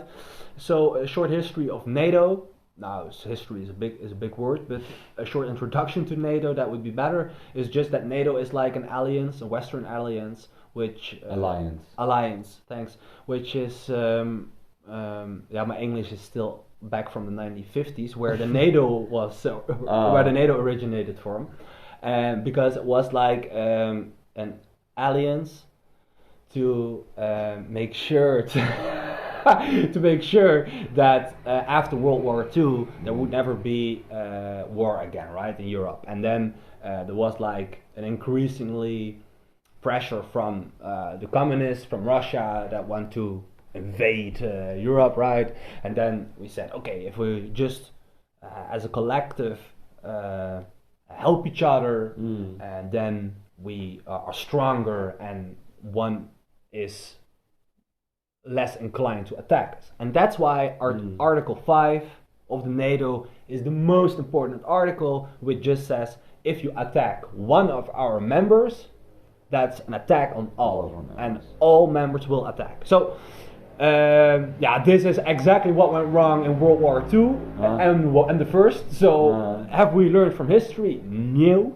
So a short history of NATO. Now, history is a big word, but a short introduction to NATO, that would be better. Is just that NATO is like an alliance, a Western alliance, which alliance. Thanks. Which is my English is still back from the 1950s, where the NATO was where the NATO originated from, because it was like an alliance to make sure that after World War II there would never be war again, right, in Europe. And then there was like an increasingly pressure from the communists, from Russia, that want to invade Europe, right? And then we said, okay, if we just as a collective help each other, and then we are stronger, and one is less inclined to attack us. And that's why Article 5 of the NATO is the most important article, which just says, if you attack one of our members, that's an attack on all of them, and all members will attack. So this is exactly what went wrong in World War II and the first. So have we learned from history? No.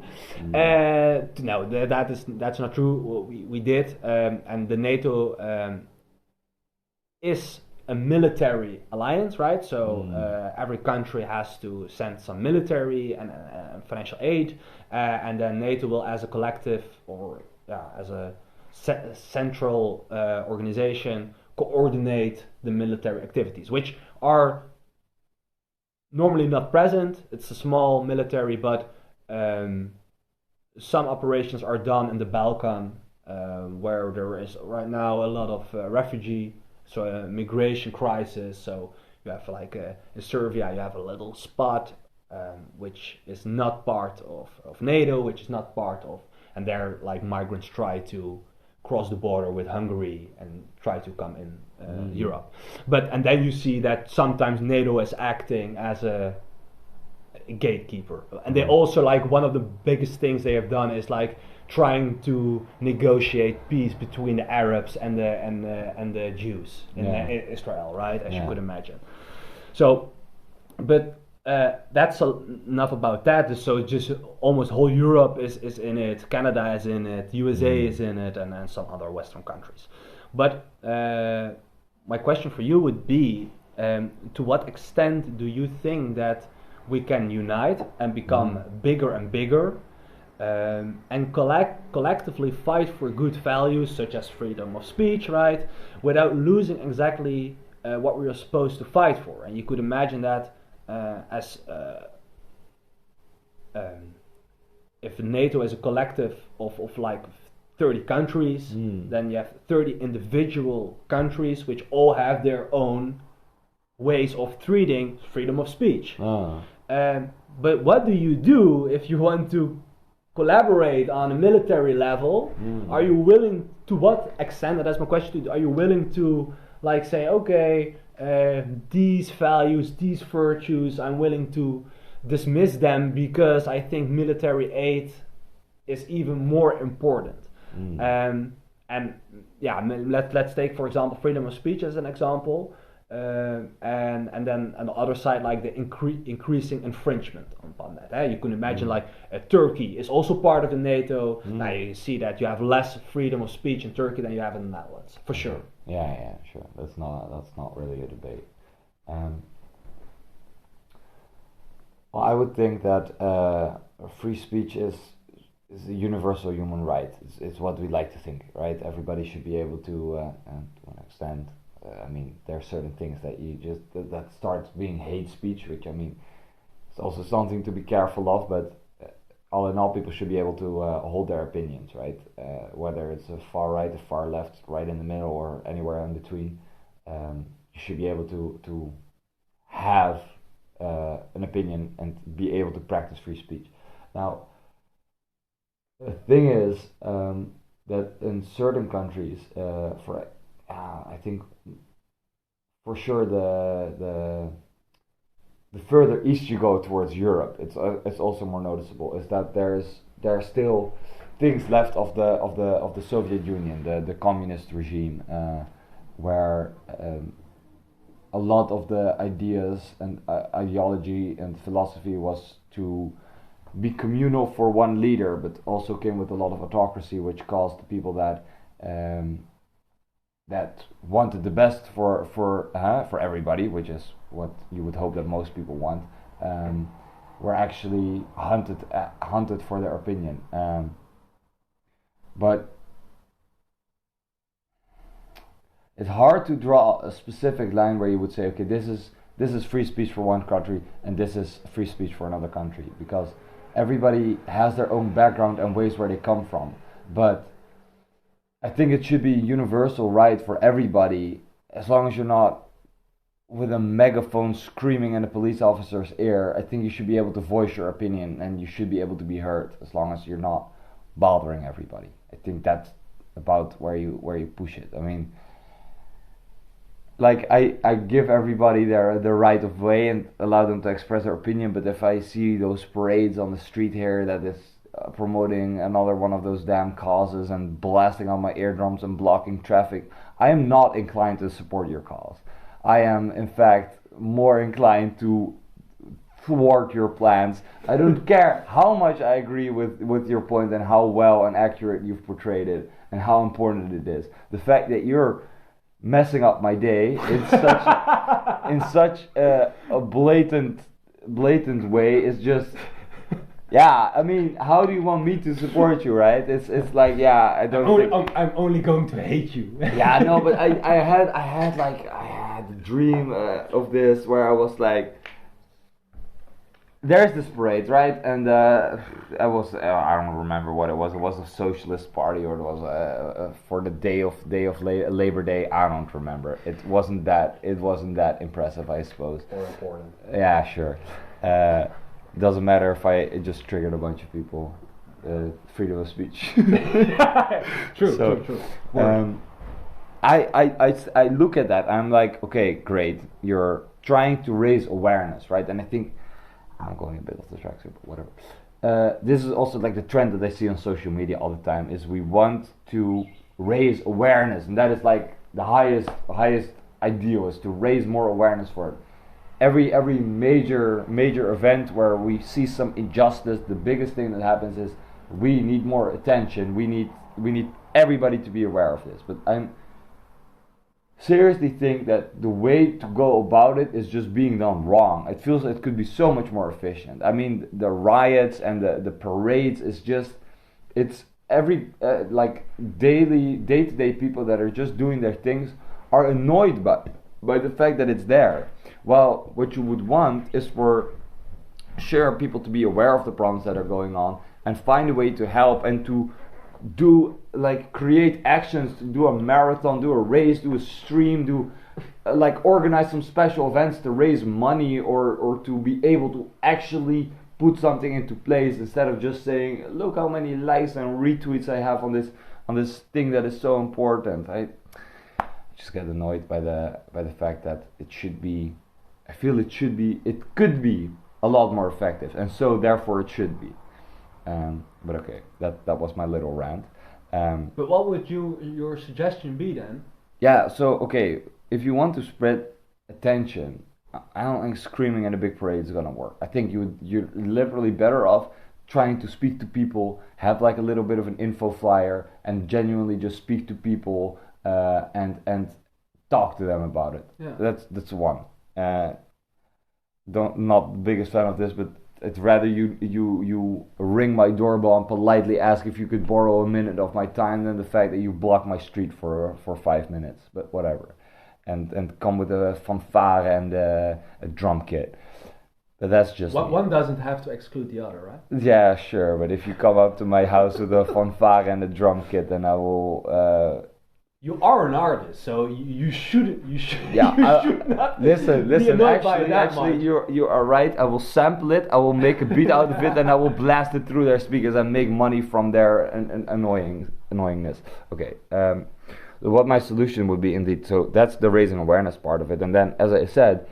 No, that's not true. We did, and the NATO is a military alliance, right? So every country has to send some military and financial aid, and then NATO will, as a collective or as a central organization, coordinate the military activities, which are normally not present. It's a small military, but some operations are done in the Balkan, where there is right now a lot of refugee, so a migration crisis. So you have like in Serbia, you have a little spot which is not part of NATO, which is not part of, and there like migrants try to cross the border with Hungary and try to come in Europe. And then you see that sometimes NATO is acting as a gatekeeper, and they also like one of the biggest things they have done is like trying to negotiate peace between the Arabs and the Jews in Israel, right? As you could imagine. So, but that's enough about that. So just almost whole Europe is in it. Canada is in it. USA is in it, and some other Western countries. But my question for you would be, to what extent do you think that we can unite and become bigger and bigger, and collectively fight for good values such as freedom of speech, right? Without losing exactly what we are supposed to fight for. And you could imagine that if NATO is a collective of like 30 countries, then you have 30 individual countries which all have their own ways of treating freedom of speech. But what do you do if you want to collaborate on a military level? Are you willing, to what extent, and that's my question to you, are you willing to like say, okay, these values, these virtues, I'm willing to dismiss them because I think military aid is even more important. And yeah, let's take for example freedom of speech as an example, and then on the other side like the increasing infringement upon that. You can imagine like Turkey is also part of the NATO. Now you see that you have less freedom of speech in Turkey than you have in the Netherlands, for sure. Yeah, sure. That's not really a debate. Well, I would think that free speech is a universal human right. It's what we like to think, right? Everybody should be able to, and to an extent, I mean, there are certain things that you just that starts being hate speech, which I mean, it's also something to be careful of. But all in all, people should be able to hold their opinions, right? Whether it's a far right, a far left, right in the middle, or anywhere in between, you should be able to have an opinion and be able to practice free speech. Now, the thing is that in certain countries, I think for sure the further east you go towards Europe, it's also more noticeable. Is that there are still things left of the Soviet Union, the communist regime, where a lot of the ideas and ideology and philosophy was to be communal for one leader, but also came with a lot of autocracy, which caused the people that wanted the best for everybody, which is what you would hope that most people want, were actually hunted for their opinion. But it's hard to draw a specific line where you would say, okay, this is free speech for one country and this is free speech for another country, because everybody has their own background and ways where they come from. But I think it should be universal right for everybody, as long as you're not with a megaphone screaming in a police officer's ear. I think you should be able to voice your opinion and you should be able to be heard, as long as you're not bothering everybody. I think that's about where you push it. I mean, like I give everybody the right of way and allow them to express their opinion, but if I see those parades on the street here that is promoting another one of those damn causes and blasting on my eardrums and blocking traffic, I am not inclined to support your cause. I am in fact more inclined to thwart your plans. I don't care how much I agree with your point and how well and accurate you've portrayed it and how important it is. The fact that you're messing up my day in such a blatant way is just, yeah. I mean, how do you want me to support you, right? It's like, yeah, I don't. I'm only going to hate you. Yeah, no, but I had a dream of this where I was like, there's this parade, right? And I was I don't remember what it was. It was a socialist party, or it was for the Labor Day. I don't remember. It wasn't that impressive, I suppose. Or important. Yeah, sure. Doesn't matter if it just triggered a bunch of people. Freedom of speech. True. I look at that. I'm like, okay, great. You're trying to raise awareness, right? And I think I'm going a bit off the track here, but whatever. This is also like the trend that I see on social media all the time. Is we want to raise awareness, and that is like the highest ideal, is to raise more awareness for it. Every major event where we see some injustice, the biggest thing that happens is we need more attention. We need everybody to be aware of this. But I'm seriously think that the way to go about it is just being done wrong. It feels it could be so much more efficient. I mean, the riots and the parades is just, it's every like day-to-day people that are just doing their things are annoyed by the fact that it's there. Well, what you would want is for sure people to be aware of the problems that are going on and find a way to help and to create actions, to do a marathon, do a race, do a stream, organize some special events to raise money or to be able to actually put something into place instead of just saying, look how many likes and retweets I have on this thing that is so important. I just get annoyed by the fact that it could be a lot more effective, and so therefore it should be. But okay, that was my little rant. But what would your suggestion be then? Yeah, so okay, if you want to spread attention, I don't think screaming at a big parade is gonna work. I think you're literally better off trying to speak to people, have like a little bit of an info flyer, and genuinely just speak to people and talk to them about it. Yeah. That's one. Not the biggest fan of this, but it's rather you ring my doorbell and politely ask if you could borrow a minute of my time than the fact that you block my street for 5 minutes. But whatever, and come with a fanfare and a drum kit. But that's just one doesn't have to exclude the other, right? Yeah, sure. But if you come up to my house with a fanfare and a drum kit, then I will. You are an artist, so you should. Yeah, you should not listen. Actually, much. you are right. I will sample it. I will make a beat out of it, and I will blast it through their speakers and make money from their annoyingness. Okay. What my solution would be, indeed. So that's the raising awareness part of it, and then, as I said,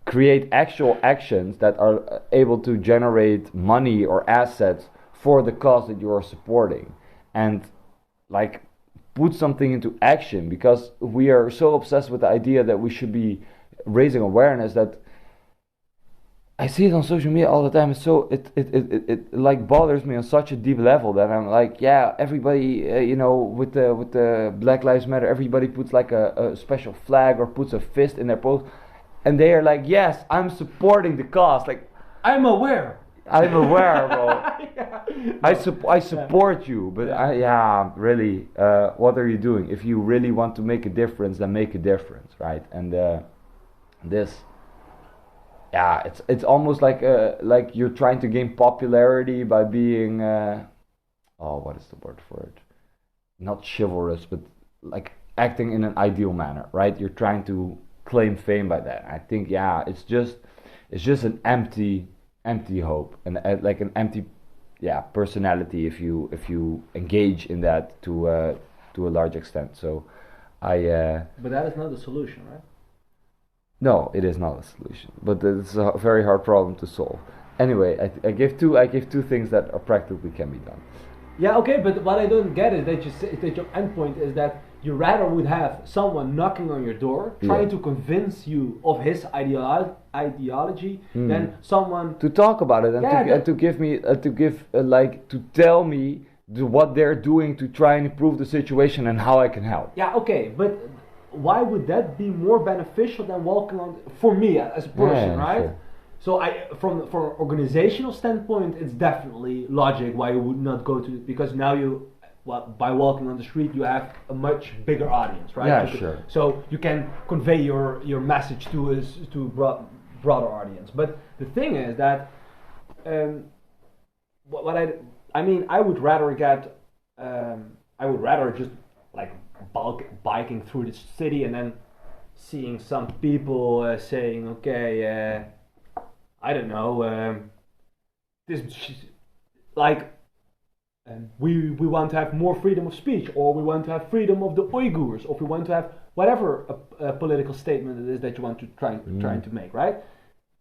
create actual actions that are able to generate money or assets for the cause that you are supporting, and put something into action, because we are so obsessed with the idea that we should be raising awareness that I see it on social media all the time. It's so it bothers me on such a deep level that I'm like, yeah, everybody with the Black Lives Matter, everybody puts like a special flag or puts a fist in their post, and they are like, yes, I'm supporting the cause. Like, I'm aware, bro. I support you, but really, what are you doing? If you really want to make a difference, then make a difference, right? And it's almost like you're trying to gain popularity by being what is the word for it? Not chivalrous, but like acting in an ideal manner, right? You're trying to claim fame by that. I think it's just an empty hope and like an empty personality if you engage in that to a large extent. So but that is not the solution, right? No, it is not a solution, but it's a very hard problem to solve. Anyway, I give two things that are practically can be done. Yeah, okay, but what I don't get is that your endpoint is that you rather would have someone knocking on your door trying to convince you of his ideology than someone to talk about it and to tell me what they're doing to try and improve the situation and how I can help. Yeah, okay, but why would that be more beneficial than walking on, for me as a person, right? Sure. So from an organizational standpoint, it's definitely logic why you would not go to, because now by walking on the street you have a much bigger audience, right? Yeah, sure. So you can convey your message to a broader audience. But the thing is that what I mean, I would rather get, I would rather just like biking through the city and then seeing some people saying, okay, I don't know, this like. We want to have more freedom of speech, or we want to have freedom of the Uyghurs, or we want to have whatever a political statement it is that you want to trying to make, right?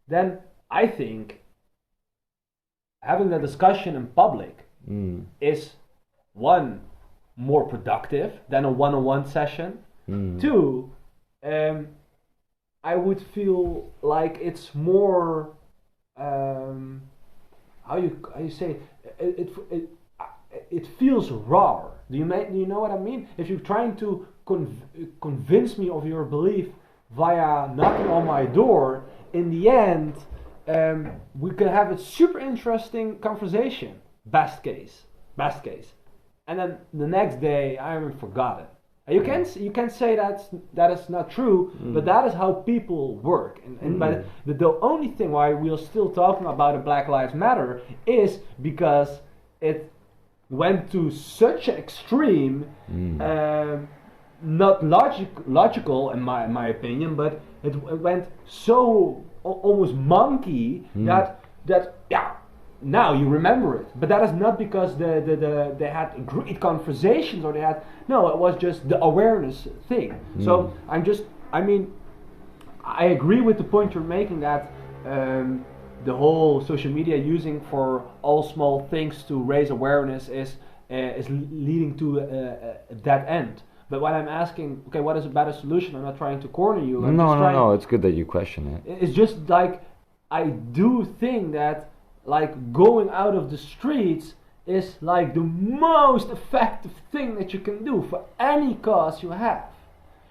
Then I think having the discussion in public is one, more productive than a one-on-one session. Two, I would feel like it's more how you say it feels raw. Do you know what I mean? If you're trying to convince me of your belief via knocking on my door, in the end, we can have a super interesting conversation. Best case, and then the next day I haven't forgotten. You can say that is not true, but that is how people work. And but the only thing why we are still talking about a Black Lives Matter is because it went to such an extreme, not logical in my opinion, but it went so almost monkey that yeah. Now you remember it, but that is not because they had great conversations or they had it was just the awareness thing. So I mean, I agree with the point you're making that the whole social media using for all small things to raise awareness is leading to that end. But when I'm asking, okay, what is a better solution? I'm not trying to corner you. No. It's good that you question it. It's just like I do think that like going out of the streets is like the most effective thing that you can do for any cause you have.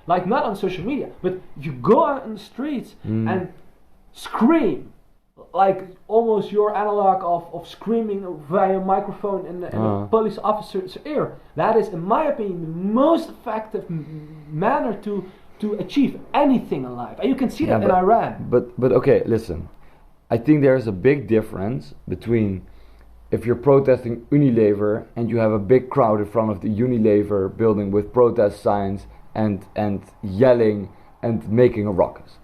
Like not on social media, but you go out in the streets and scream. Like almost your analog of screaming via a microphone in a police officer's ear. That is, in my opinion, the most effective manner to achieve anything in life. And you can see that in Iran. But okay, listen. I think there is a big difference between if you're protesting Unilever and you have a big crowd in front of the Unilever building with protest signs and yelling and making a ruckus.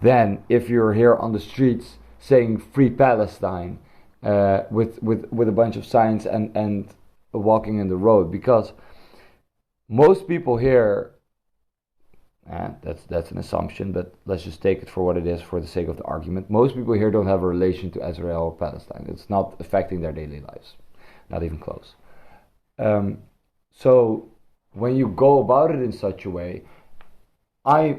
Then if you're here on the streets saying Free Palestine with a bunch of signs and walking in the road, because most people here, that's an assumption, but let's just take it for what it is for the sake of the argument. Most people here don't have a relation to Israel or Palestine. It's not affecting their daily lives, not even close. So when you go about it in such a way,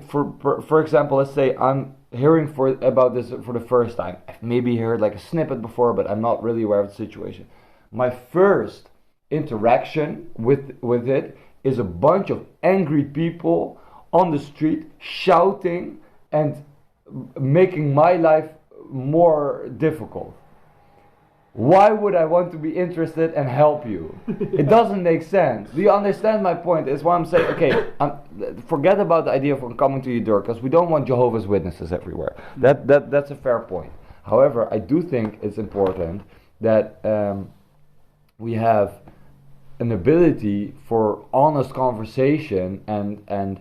for example, let's say I'm hearing about this for the first time. I've maybe heard like a snippet before, but I'm not really aware of the situation. My first interaction with it is a bunch of angry people on the street shouting and making my life more difficult. Why would I want to be interested and help you? It doesn't make sense. Do you understand my point? Is why I'm saying, okay, forget about the idea of coming to your door, because we don't want Jehovah's Witnesses everywhere. That's a fair point. However, I do think it's important that we have an ability for honest conversation and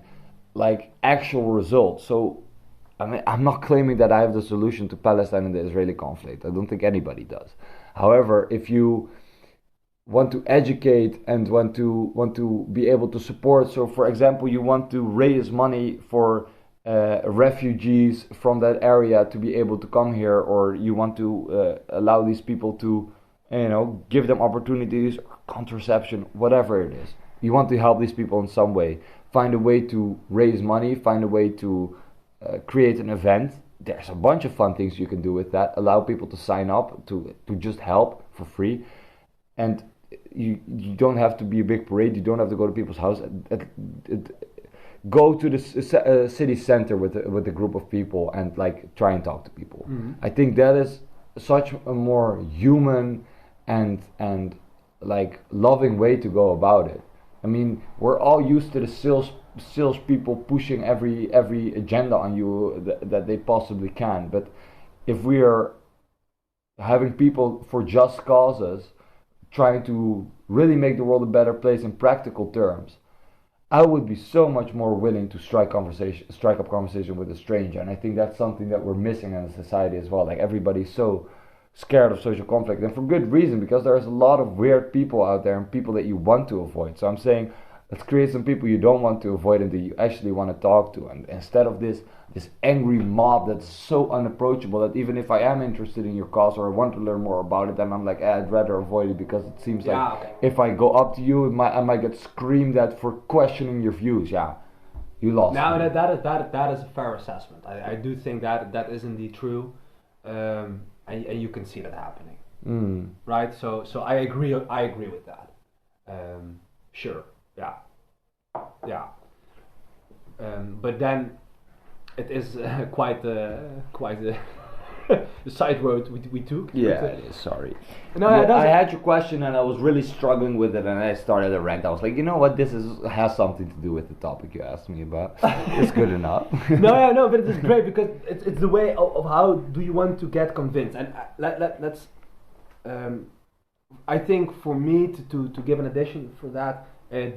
like actual results. So I mean, I'm not claiming that I have the solution to Palestine and the Israeli conflict. I don't think anybody does. However, if you want to educate and want to be able to support, so for example, you want to raise money for refugees from that area to be able to come here, or you want to allow these people to, give them opportunities, contraception, whatever it is. You want to help these people in some way. Find a way to raise money, find a way to create an event. There's a bunch of fun things you can do with that. Allow people to sign up to just help for free, and you don't have to be a big parade. You don't have to go to people's house. Go to the city center with a group of people and like try and talk to people. I think that is such a more human and like loving way to go about it. I mean, we're all used to the sales people pushing every agenda on you that they possibly can. But if we are having people for just causes trying to really make the world a better place in practical terms, I would be so much more willing to strike up conversation with a stranger. And I think that's something that we're missing in society as well. Like, everybody's so scared of social conflict, and for good reason, because there's a lot of weird people out there and people that you want to avoid. So I'm saying, let's create some people you don't want to avoid and that you actually want to talk to. And instead of this angry mob that's so unapproachable that even if I am interested in your cause or I want to learn more about it, then I'm like, I'd rather avoid it, because it seems like if I go up to you, I might get screamed at for questioning your views. Yeah, you lost. Now that is a fair assessment. I do think that is indeed true, and you can see that happening, right? So I agree with that. Sure. Yeah. But then it is quite a side road we took. Yeah, it is, sorry. No, I had your question and I was really struggling with it, and I started a rant. I was like, you know what, this has something to do with the topic you asked me about. It's good enough. No, but it's great because it's the way of how do you want to get convinced. And let's I think for me to give an addition for that,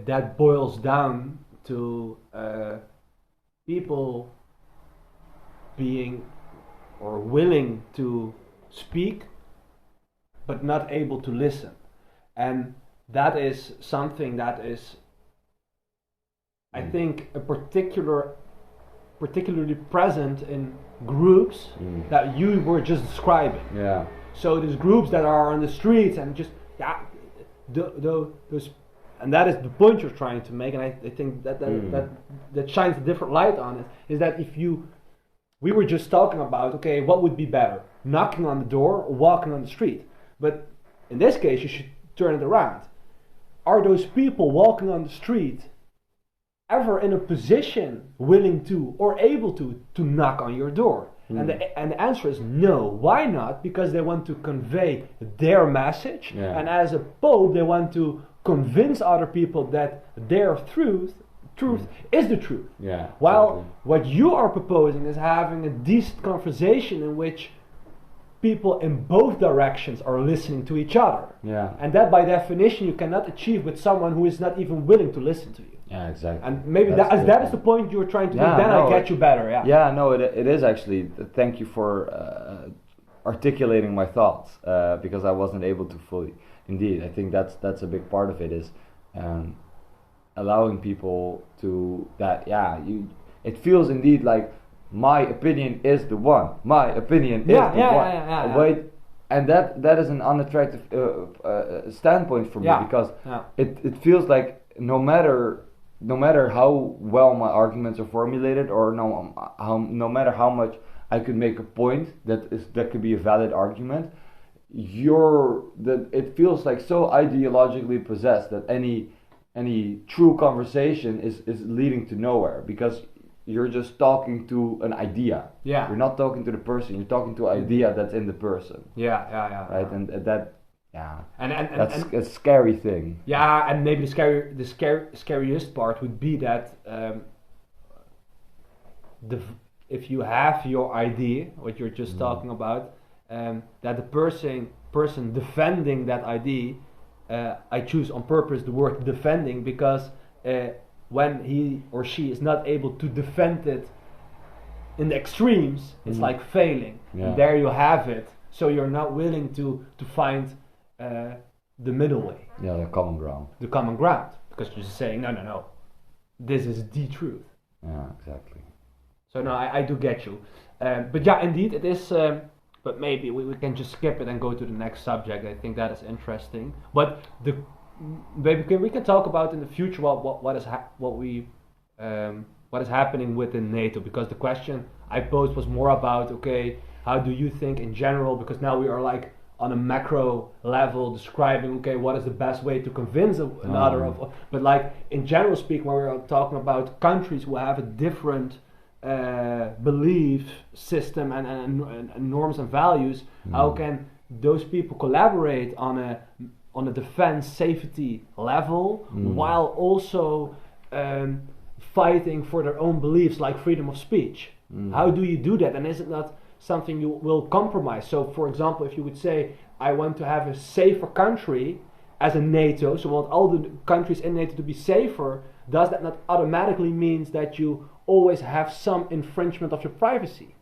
that boils down to people being or willing to speak but not able to listen, and that is something that is, I think, particularly present in groups that you were just describing. Yeah. So there's groups that are on the streets and just those, and that is the point you're trying to make, and I think that shines a different light on it, is that we were just talking about, okay, what would be better, knocking on the door or walking on the street? But in this case, you should turn it around. Are those people walking on the street ever in a position willing to or able to knock on your door? And the answer is no. Why not? Because they want to convey their message, and as a pope, they want to convince other people that their truth is the truth. Yeah. While what you are proposing is having a decent conversation in which people in both directions are listening to each other. Yeah. And that, by definition, you cannot achieve with someone who is not even willing to listen to you. Yeah, exactly. And maybe that is the point you were trying to make. Then I get you better. Yeah. Yeah. No, it is actually. Thank you for articulating my thoughts, because I wasn't able to fully. Indeed, I think that's a big part of it, is allowing people to that. Yeah, it feels indeed like my opinion is the one. My opinion is the one. Yeah. Wait, and that is an unattractive standpoint for me, because it feels like no matter how well my arguments are formulated, or no matter how much I could make a point that could be a valid argument, it feels like so ideologically possessed that any true conversation is leading to nowhere, because you're just talking to an idea. Yeah. You're not talking to the person. You're talking to an idea that's in the person. Yeah. Right, and that. Yeah. And that's a scary thing. Yeah, and maybe the scariest part would be that if you have your idea, what you're just talking about, that the person defending that idea, I choose on purpose the word defending, because when he or she is not able to defend it in the extremes, it's like failing. Yeah. And there you have it. So you're not willing to find the middle way. Yeah, the common ground. The common ground, because you're just saying no, this is the truth. Yeah, exactly. So no, I do get you, but yeah, indeed it is. But maybe we can just skip it and go to the next subject. I think that is interesting. But maybe we can talk about in the future what is happening within NATO, because the question I posed was more about, okay, how do you think in general? Because now we are like on a macro level describing, okay, what is the best way to convince another of, but like in general speaking, when we're talking about countries who have a different belief system and norms and values, how can those people collaborate on a defense safety level while also fighting for their own beliefs, like freedom of speech? How do you do that? And is it not something you will compromise. So, for example, if you would say, I want to have a safer country as a NATO, so we want all the countries in NATO to be safer, does that not automatically means that you always have some infringement of your privacy?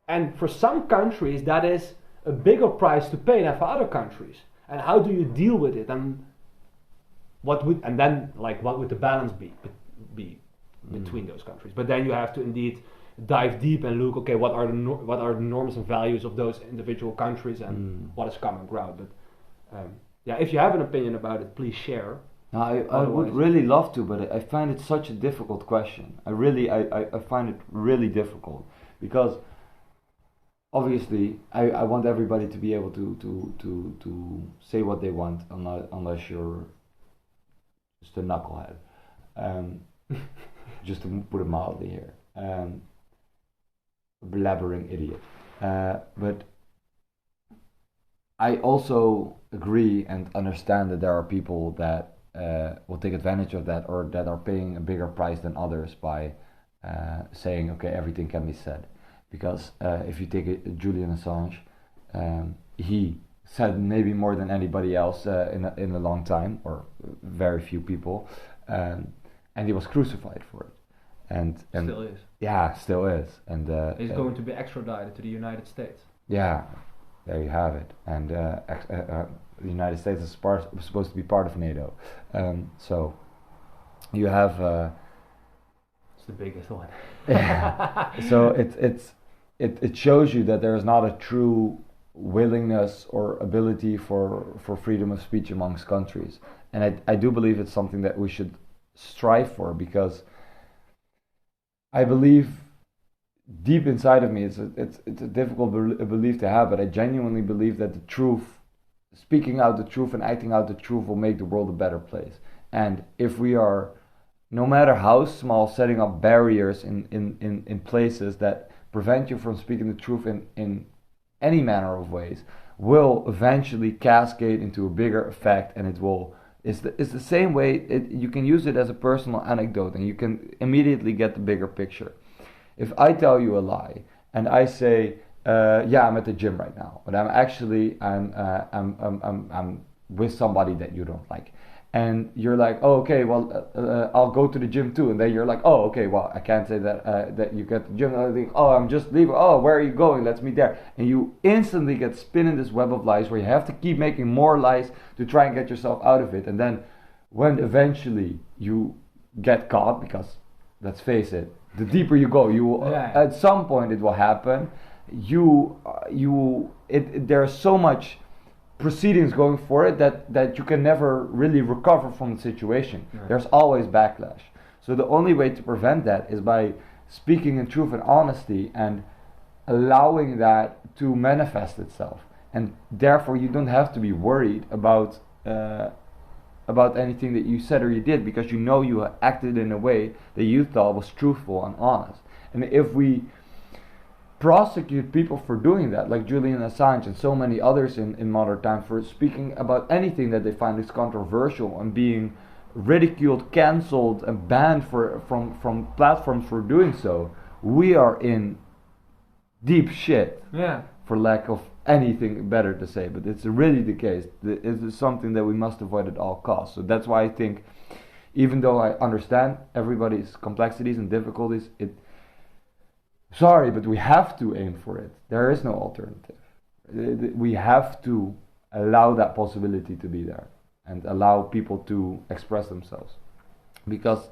And for some countries, that is a bigger price to pay than for other countries. And how do you deal with it? And what would the balance be between those countries? But then you have to indeed dive deep and look. Okay, what are the norms and values of those individual countries, and what is common ground? But if you have an opinion about it, please share. No, I would really love to, but I find it such a difficult question. I find it really difficult because obviously I want everybody to be able to say what they want, unless you're just a knucklehead. Just to put it mildly here. A blabbering idiot. But I also agree and understand that there are people that will take advantage of that, or that are paying a bigger price than others by saying, okay, everything can be said. Because if you take Julian Assange, he said maybe more than anybody else in a long time, or very few people, and he was crucified for it. And still is. Yeah, still is. And he's going to be extradited to the United States. Yeah, there you have it. And the United States is supposed to be part of NATO. So you have. It's the biggest one. Yeah. So it shows you that there is not a true willingness or ability for freedom of speech amongst countries, and I do believe it's something that we should strive for, because I believe deep inside of me, it's a difficult belief to have, but I genuinely believe that the truth, speaking out the truth and acting out the truth, will make the world a better place. And if we are, no matter how small, setting up barriers in places that prevent you from speaking the truth in any manner of ways, will eventually cascade into a bigger effect, and it's the same way. You can use it as a personal anecdote, and you can immediately get the bigger picture. If I tell you a lie and I say, I'm at the gym right now, but I'm with somebody that you don't like, and you're like, oh, okay, well, I'll go to the gym too, and then you're like, oh, okay, well, I can't say that you get to the gym. And I think, oh, I'm just leaving. Oh, where are you going? Let's meet there. And you instantly get spin in this web of lies, where you have to keep making more lies to try and get yourself out of it. And then when eventually you get caught, because let's face it, the deeper you go, you will, at some point it will happen. There's so much proceedings going for it that you can never really recover from the situation. Right. There's always backlash. So the only way to prevent that is by speaking in truth and honesty and allowing that to manifest itself. And therefore you don't have to be worried about anything that you said or you did, because you know you acted in a way that you thought was truthful and honest. And if we prosecute people for doing that, like Julian Assange and so many others in modern times, for speaking about anything that they find is controversial and being ridiculed, cancelled, and banned from platforms for doing so, we are in deep shit. Yeah. For lack of anything better to say, but it's really the case. It is something that we must avoid at all costs. So that's why I think, even though I understand everybody's complexities and difficulties, sorry, but we have to aim for it. There is no alternative. We have to allow that possibility to be there and allow people to express themselves, because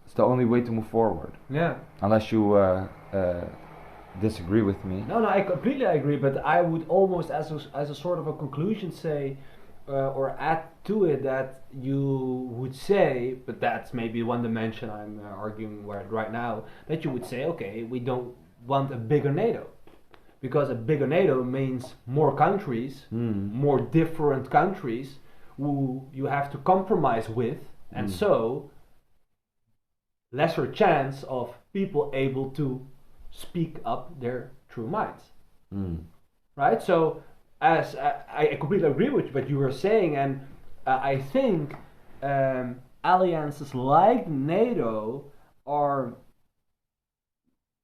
it's the only way to move forward. Yeah. Unless you disagree with me. No, I completely agree, but I would almost, as a sort of a conclusion, say, or add to it, that you would say, but that's maybe one dimension I'm arguing right now, that you would say, okay, we don't want a bigger NATO, because a bigger NATO means more countries, more different countries who you have to compromise with, and so lesser chance of people able to speak up their true minds. Right? So as I completely agree with what you were saying, and I think alliances like NATO are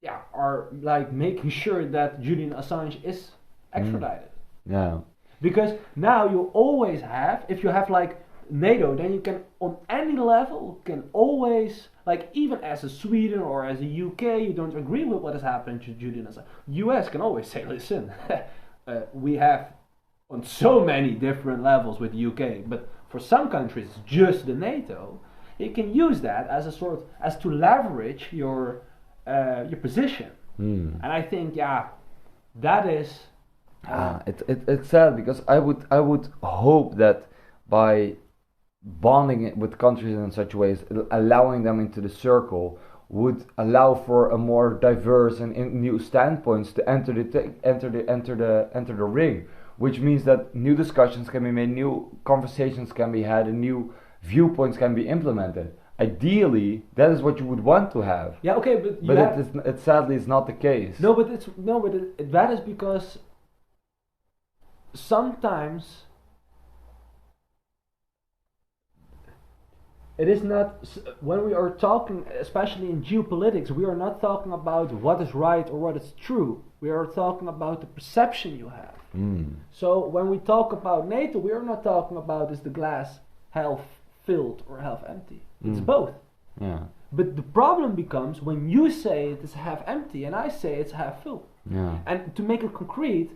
are like making sure that Julian Assange is extradited. Yeah. Because now you always have, if you have like NATO, then you can on any level can always, like even as a Sweden or as a UK, you don't agree with what is happening to Julian Assange. US can always say, listen, we have on so many different levels with the UK, but for some countries, just the NATO, you can use that as a sort as to leverage your position. And I think that is. It's sad because I would hope that by bonding it with countries in such ways, allowing them into the circle, would allow for a more diverse and new standpoints to enter the ring, which means that new discussions can be made, new conversations can be had, and new viewpoints can be implemented. Ideally, that is what you would want to have. Yeah, okay, but it sadly is not the case. That is because sometimes it is not, when we are talking, especially in geopolitics, we are not talking about what is right or what is true. We are talking about the perception you have. So when we talk about NATO, we are not talking about is the glass half filled or half empty. It's both. Yeah. But the problem becomes when you say it is half empty and I say it's half full. Yeah. And to make it concrete,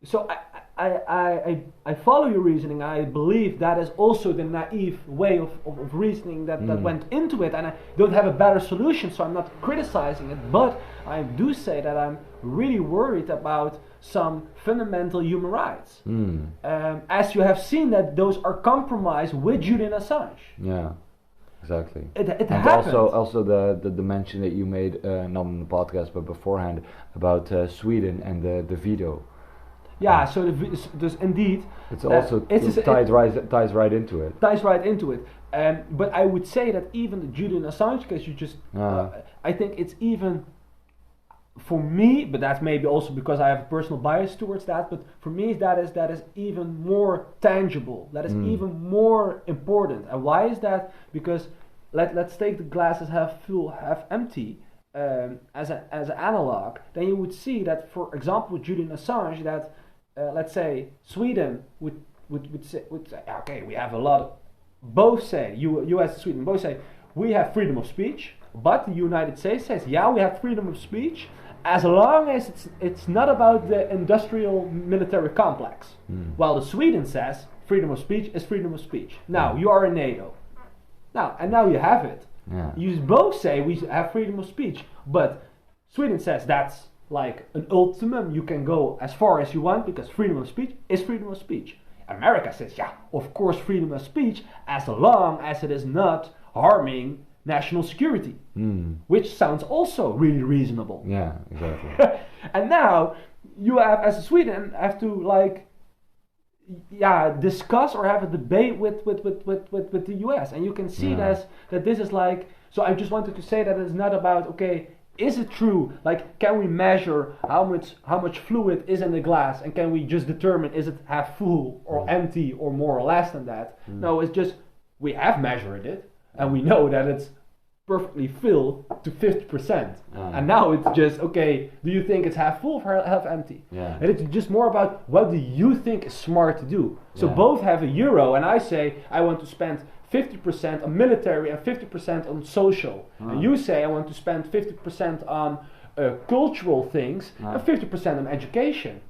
so I follow your reasoning. I believe that is also the naive way of reasoning that went into it, and I don't have a better solution, so I'm not criticizing it, but I do say that I'm really worried about some fundamental human rights. As you have seen that those are compromised with Julian Assange. Yeah. Exactly. It and happened. also the mention that you made, not in the podcast but beforehand, about Sweden and the veto. Yeah, so there's indeed. It's also ties right into it. Ties right into it. But I would say that even the Julian Assange case, I think it's even, for me, but that's maybe also because I have a personal bias towards that, but for me that is even more tangible. That is even more important. And why is that? Because let's take the glasses half full, half empty. As an analog, then you would see that, for example, with Julian Assange, that let's say Sweden would say, okay, we have a lot of, both say, US and Sweden both say, we have freedom of speech, but the United States says, yeah, we have freedom of speech, as long as it's not about the industrial military complex. While the Sweden says, freedom of speech is freedom of speech. Now, you are in NATO. Now you have it. Yeah. You both say we have freedom of speech, but Sweden says that's like an ultimum. You can go as far as you want because freedom of speech is freedom of speech. America says, yeah, of course, freedom of speech, as long as it is not harming national security, which sounds also really reasonable. Yeah, exactly. And now you have, as Sweden, have to discuss or have a debate with the US, and you can see that this is like. So I just wanted to say that it's not about, okay, is it true? Like, can we measure how much fluid is in the glass, and can we just determine is it half full or empty or more or less than that? No, it's just we have measured it, and we know that it's perfectly filled to 50%. And now it's just, okay, do you think it's half full or half empty? Yeah. And it's just more about what do you think is smart to do. So both have a euro, and I say I want to spend 50% on military and 50% on social. And you say I want to spend 50% on cultural things and 50% on education.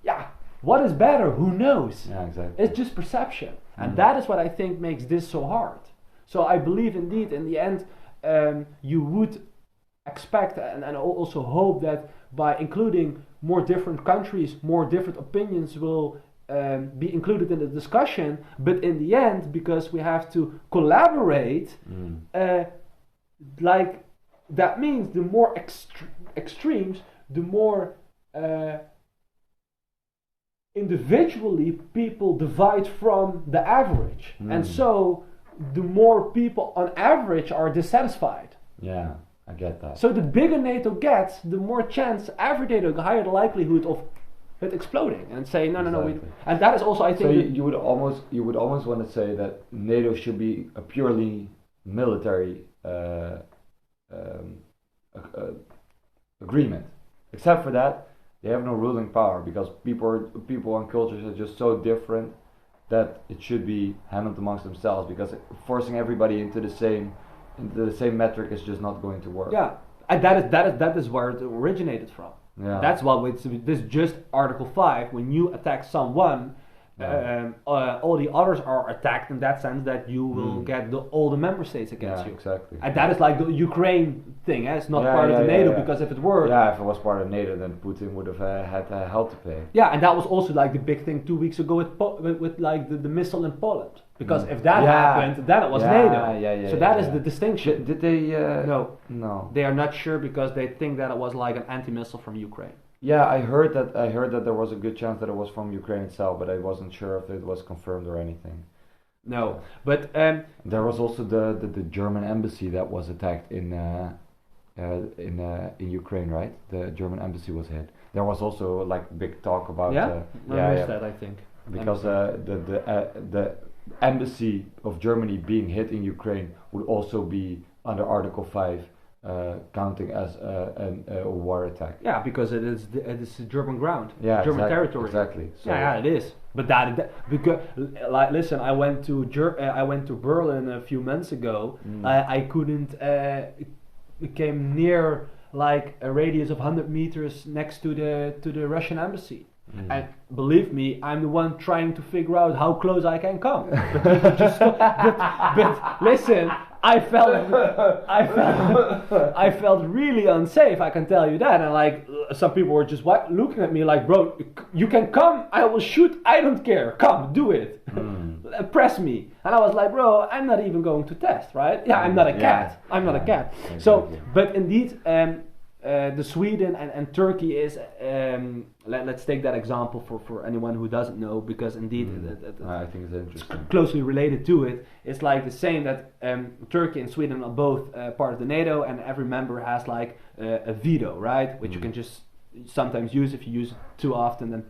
Yeah, what is better? Who knows? Yeah, exactly. It's just perception. And that is what I think makes this so hard. So I believe indeed in the end you would expect and also hope that by including more different countries, more different opinions will be included in the discussion, but in the end, because we have to collaborate, like that means the more extremes, the more individually people divide from the average, and so the more people on average are dissatisfied. Yeah, I get that. So the bigger NATO gets, the more chance every NATO, the higher the likelihood of it exploding and say no, and that is also, I think. So you would almost want to say that NATO should be a purely military agreement. Except for that, they have no ruling power because people and cultures are just so different that it should be handled amongst themselves, because forcing everybody into the same metric is just not going to work. Yeah, and that is where it originated from. Yeah. That's what this just Article 5. When you attack someone, all the others are attacked in that sense that you will get all the member states against you. Exactly. And that is like the Ukraine thing. It's not part of the NATO because if it were, if it was part of NATO, then Putin would have had hell to pay. Yeah, and that was also like the big thing 2 weeks ago with like the missile in Poland. Because if that happened, then it was NATO. So that is the distinction. Did they? No. They are not sure because they think that it was like an anti-missile from Ukraine. Yeah, I heard that there was a good chance that it was from Ukraine itself, but I wasn't sure if it was confirmed or anything. No, but there was also the German embassy that was attacked in Ukraine, right? The German embassy was hit. There was also like big talk about I missed that, I think, because the embassy of Germany being hit in Ukraine would also be under Article 5. Counting as a war attack. Yeah, because it is German ground, German territory. Exactly. So it is. But that because like listen, I went to Berlin a few months ago. I couldn't came near like a radius of 100 meters next to the Russian embassy. And believe me, I'm the one trying to figure out how close I can come. But listen, I felt really unsafe. I can tell you that. And like some people were just looking at me like, bro, you can come. I will shoot. I don't care. Come, do it. Press me. And I was like, bro, I'm not even going to test, right? Yeah, I'm not a cat. I'm not a cat. Exactly. So, but indeed. The Sweden and Turkey is let's take that example for anyone who doesn't know, because indeed I think it's interesting, closely related to it. It's like the same that Turkey and Sweden are both part of the NATO, and every member has like a veto, right, which you can just sometimes use. If you use it too often, then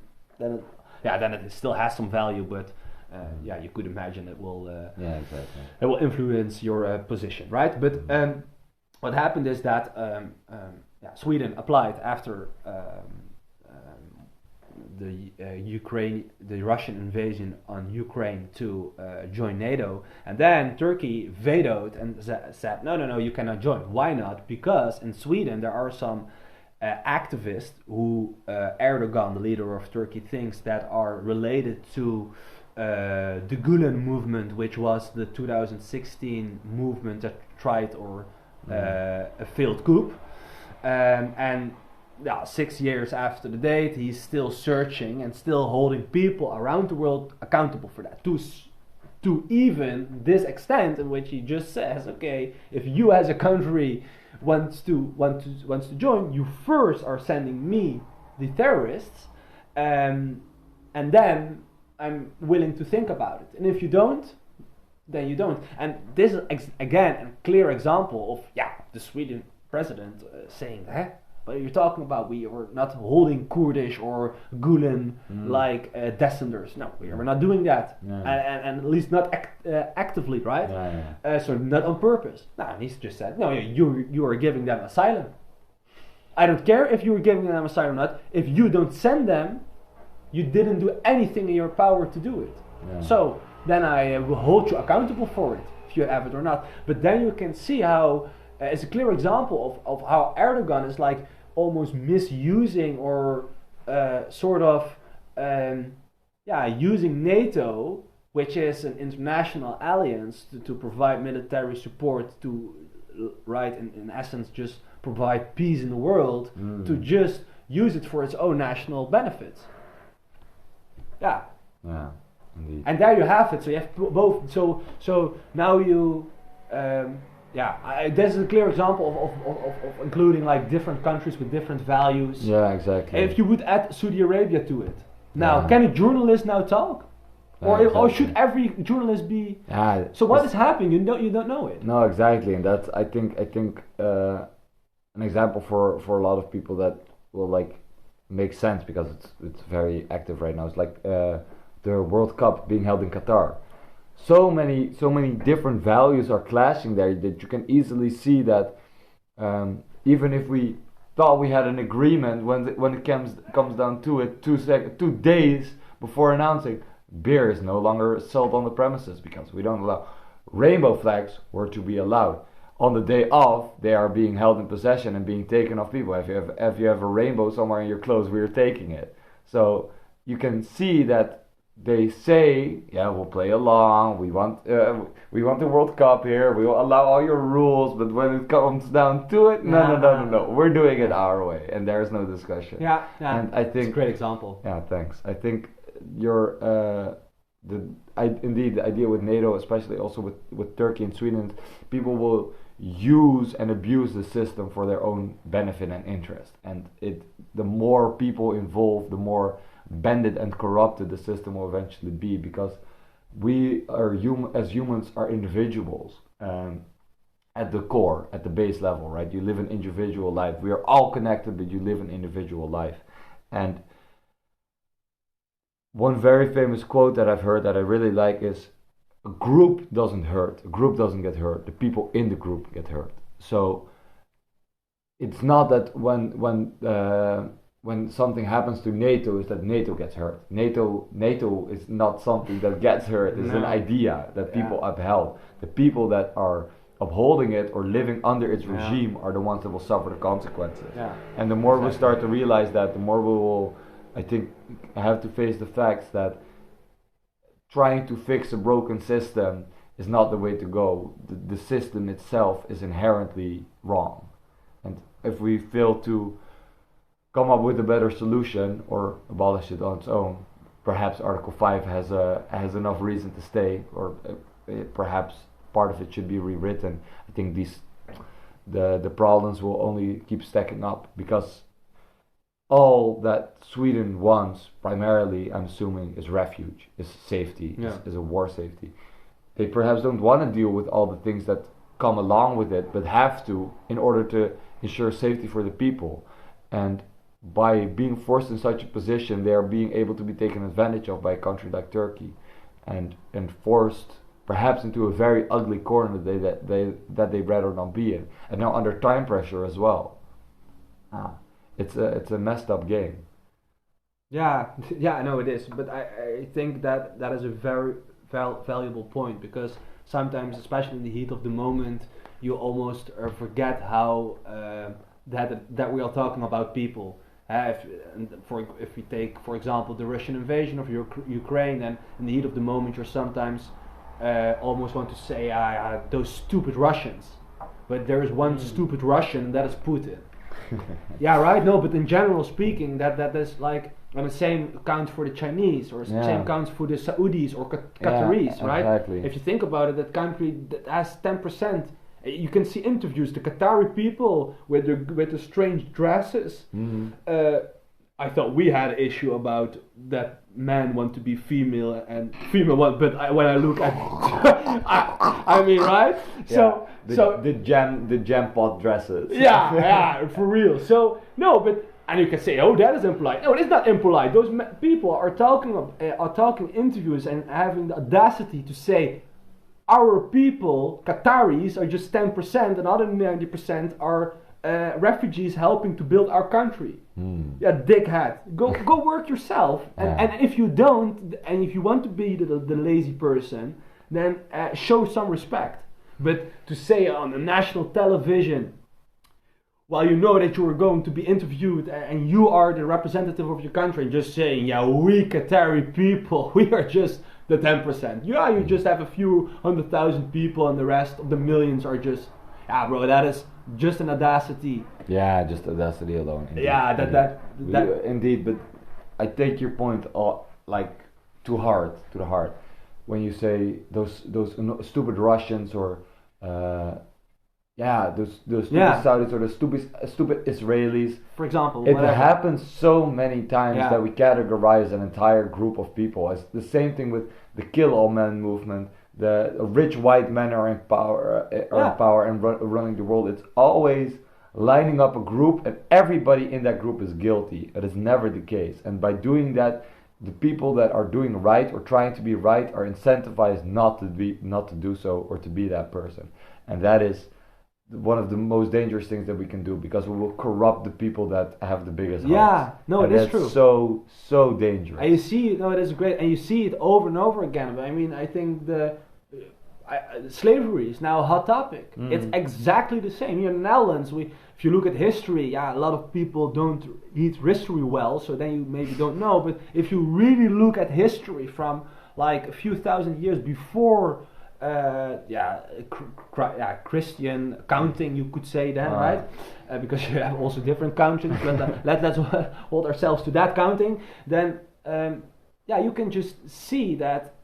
it still has some value, but you could imagine it will it will influence your position, right? But what happened is that Sweden applied after the Russian invasion on Ukraine to join NATO, and then Turkey vetoed and said, no, you cannot join. Why not? Because in Sweden there are some activists who Erdogan, the leader of Turkey, thinks that are related to the Gulen movement, which was the 2016 movement that tried a failed coup. And 6 years after the date, he's still searching and still holding people around the world accountable for that. To even this extent in which he just says, okay, if you as a country wants to join, you first are sending me the terrorists, and then I'm willing to think about it. And if you don't, then you don't. And this is again a clear example of the Sweden president saying that, but you're talking about we are not holding Kurdish or Gulen like descenders. No, we're not doing that, and at least not actively, right? So not on purpose. No, and he's just said, no, you are giving them asylum. I don't care if you were giving them asylum or not. If you don't send them, you didn't do anything in your power to do it. So then I will hold you accountable for it, if you have it or not. But then you can see how it's a clear example of how Erdogan is like almost misusing or using NATO, which is an international alliance, to provide military support to, in essence, just provide peace in the world, to just use it for its own national benefits. Yeah, indeed. And there you have it. So you have both. So now you. This is a clear example of including like different countries with different values. Yeah, exactly. If you would add Saudi Arabia to it, now can a journalist now talk, or should every journalist be? So what is happening? You don't know it. No, exactly, and that's I think an example for a lot of people that will like make sense because it's very active right now. It's like the World Cup being held in Qatar. So many different values are clashing there that you can easily see that even if we thought we had an agreement when it comes down to it 2 days before announcing beer is no longer sold on the premises because we don't allow. Rainbow flags were to be allowed. On the day of, they are being held in possession and being taken off people. If you have a rainbow somewhere in your clothes, we are taking it. So you can see that they say, yeah, we'll play along. We want the World Cup here. We will allow all your rules. But when it comes down to it, no. We're doing it our way, and there's no discussion. Yeah. And I think it's a great example. Yeah, thanks. I think the idea with NATO, especially also with Turkey and Sweden, people will use and abuse the system for their own benefit and interest. And the more people involved, the more bended and corrupted the system will eventually be, because we are as humans are individuals at the core, at the base level, right? You live an individual life. We are all connected, but you live an individual life. And one very famous quote that I've heard that I really like is, a group doesn't hurt, a group doesn't get hurt, the people in the group get hurt. So it's not that when something happens to NATO is that NATO gets hurt. NATO is not something that gets hurt. It's an idea that people upheld. The people that are upholding it or living under its regime are the ones that will suffer the consequences. Yeah. And the more we start to realize that, the more we will, I think, have to face the facts that trying to fix a broken system is not the way to go. The system itself is inherently wrong. And if we fail to come up with a better solution or abolish it on its own, perhaps Article 5 has enough reason to stay, or perhaps part of it should be rewritten. I think the problems will only keep stacking up, because all that Sweden wants primarily, I'm assuming, is refuge, is safety, is a war safety. They perhaps don't want to deal with all the things that come along with it, but have to in order to ensure safety for the people. And by being forced in such a position, they are being able to be taken advantage of by a country like Turkey, and forced perhaps into a very ugly corner that they rather not be in, and now under time pressure as well. It's a messed up game. Yeah, I know it is, but I think that is a very valuable point, because sometimes, especially in the heat of the moment, you almost forget how that we are talking about people. If we take, for example, the Russian invasion of Ukraine, and in the heat of the moment, you're sometimes almost want to say those stupid Russians, but there is one stupid Russian, and that is Putin. Yeah, right. No, but in general speaking, that is like, and the same counts for the Chinese, or same counts for the Saudis or Qataris, right? Exactly. If you think about it, that country that has 10%. You can see interviews, the Qatari people with the strange dresses. Mm-hmm. I thought we had an issue about that men want to be female and female want, but when I look at, I mean, right? Yeah. The jam pot dresses. Yeah, for real. So no, but. And you can say, oh, that is impolite. No, it is not impolite. Those people are talking interviews and having the audacity to say, our people, Qataris, are just 10%, and other 90% are refugees helping to build our country. Yeah, dickhead. Go work yourself. And if you don't, and if you want to be the lazy person, then show some respect. But to say on the national television, while you know that you are going to be interviewed and you are the representative of your country, just saying, yeah, we Qatari people, we are just the 10%. Yeah, you just have a few 100,000 people, and the rest of the millions are just, bro, that is just an audacity. Yeah, just audacity alone. Indeed. Yeah, that indeed. But I take your point like to the heart when you say those stupid Russians or those stupid Saudis or the stupid Israelis. For example, it happens so many times that we categorize an entire group of people as the same thing with the Kill All Men movement. The rich white men are in power, and running the world. It's always lining up a group, and everybody in that group is guilty. It is never the case. And by doing that, the people that are doing right or trying to be right are incentivized not to do so or to be that person. And that is one of the most dangerous things that we can do, because we will corrupt the people that have the biggest Yeah, hearts. no, and it is that's true. So dangerous. And you see, no, it is great, and you see it over and over again. But I mean, I think slavery is now a hot topic. It's exactly the same here in the Netherlands. If you look at history, a lot of people don't read history well, so then you maybe don't know. But if you really look at history from like a few thousand years before, Christian counting, you could say then, right? Because you have also different countings. Let's hold ourselves to that counting. Then, you can just see that,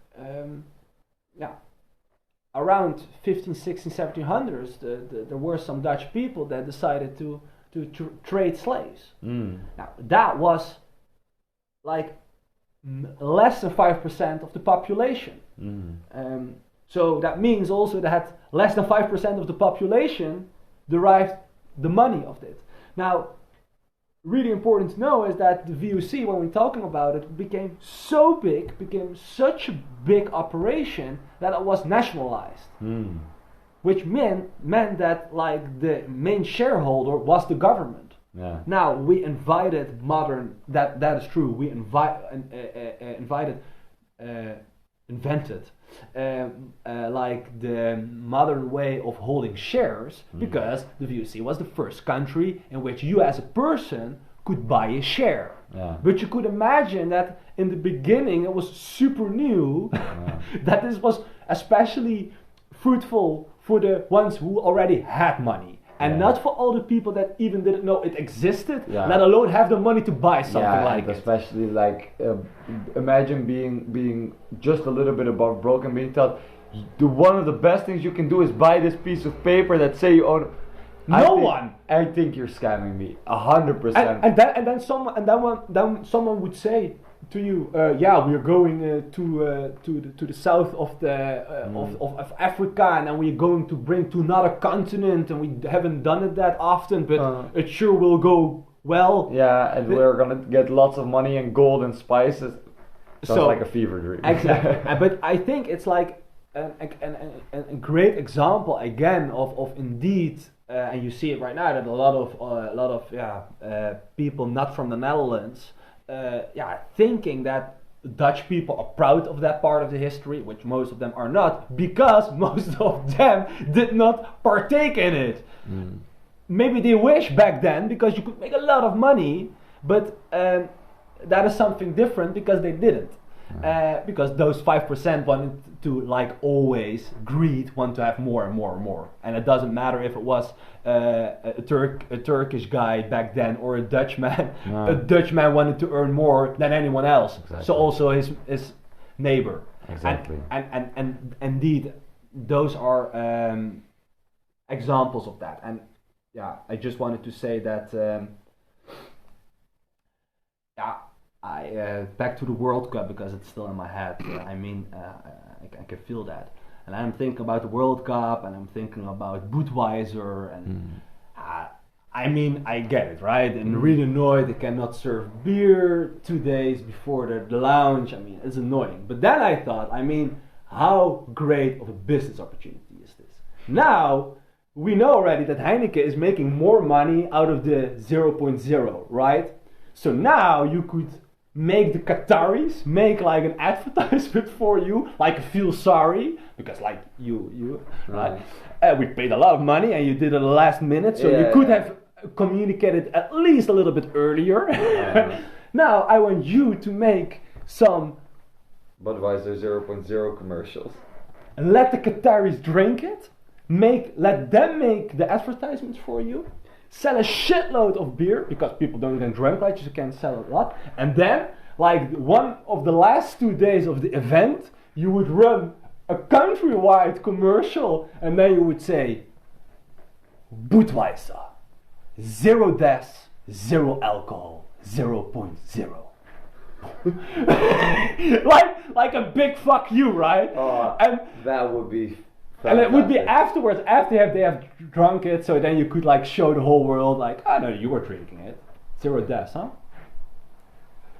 around 15, 16, 1700s, there were some Dutch people that decided to trade slaves. Now, that was like less than 5% of the population. So that means also that less than 5% of the population derived the money of it. Now, really important to know is that the VOC, when we're talking about it, became such a big operation that it was nationalized. Which meant that like the main shareholder was the government. Yeah. Now we invited that is true. We invented like the modern way of holding shares, because the VOC was the first country in which you as a person could buy a share. Yeah. But you could imagine that in the beginning it was super new, that this was especially fruitful for the ones who already had money. And not for all the people that even didn't know it existed, let alone have the money to buy something like it. Especially like, imagine being just a little bit above broke and being told, one of the best things you can do is buy this piece of paper that say you own. I think you're scamming me, 100%. And then someone would say to you, we are going to the south of of Africa, and then we're going to bring to another continent, and we haven't done it that often, but it sure will go well. Yeah, and we're gonna get lots of money and gold and spices. Sounds like a fever dream. Exactly. But I think it's like a great example again of indeed. And you see it right now that a lot of people not from the Netherlands, thinking that Dutch people are proud of that part of the history, which most of them are not, because most of them did not partake in it. Maybe they wish back then, because you could make a lot of money, but that is something different, because they didn't. Because those 5% wanted to, like always, want to have more and more and more. And it doesn't matter if it was a Turkish guy back then or a Dutchman. A Dutchman wanted to earn more than anyone else. Exactly. So also his neighbor. Exactly. And indeed, those are examples of that. And I just wanted to say that. Back to the World Cup, because it's still in my head. I can feel that, and I'm thinking about the World Cup, and I'm thinking about Budweiser, and I get it, right? And really annoyed they cannot serve beer 2 days before the lounge. It's annoying. But then I thought, how great of a business opportunity is this? Now we know already that Heineken is making more money out of the 0.0, right? So now you could make the Qataris make like an advertisement for you, like feel sorry, because like you right? We paid a lot of money and you did it at the last minute, so you could have communicated at least a little bit earlier. Now I want you to make some Budweiser 0.0 commercials and let the Qataris drink it. Let them make the advertisements for you. Sell a shitload of beer, because people don't get drunk, right? You can sell a lot. And then, like one of the last 2 days of the event, you would run a countrywide commercial, and then you would say, Budweiser, 0 deaths, 0 alcohol, 0.0. like a big fuck you, right? And that would be. And it would be afterwards, after they have drunk it, so then you could like show the whole world, like, oh no, you were drinking it. 0 deaths, huh?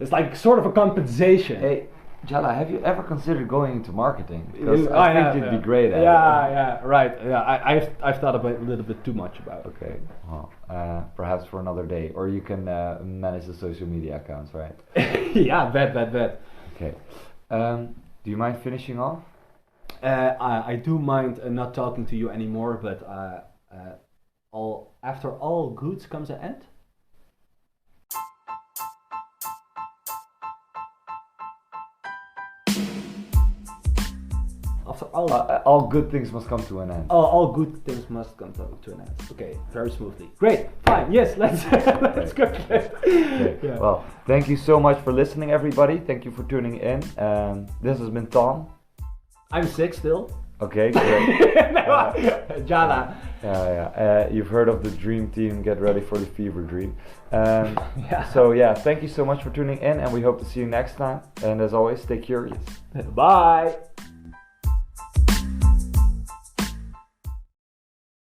It's like sort of a compensation. Hey, Jala, have you ever considered going into marketing? Because Yeah, I I think have, you'd yeah. be great at it. Yeah, right. Yeah, I've thought about it a little bit too much about it. Okay, well, perhaps for another day. Or you can manage the social media accounts, right? Yeah, bet. Okay. Do you mind finishing off? I do mind not talking to you anymore, but after all goods comes an end. After All good things must come to an end. all good things must come to an end. Okay, very smoothly. Great, fine. Yes, let's let's go. Okay. Yeah. Well, thank you so much for listening, everybody. Thank you for tuning in. This has been Tom. I'm sick still. Okay, great. Jala. You've heard of the dream team. Get ready for the fever dream. Yeah. So yeah, thank you so much for tuning in, and we hope to see you next time. And as always, stay curious. Bye.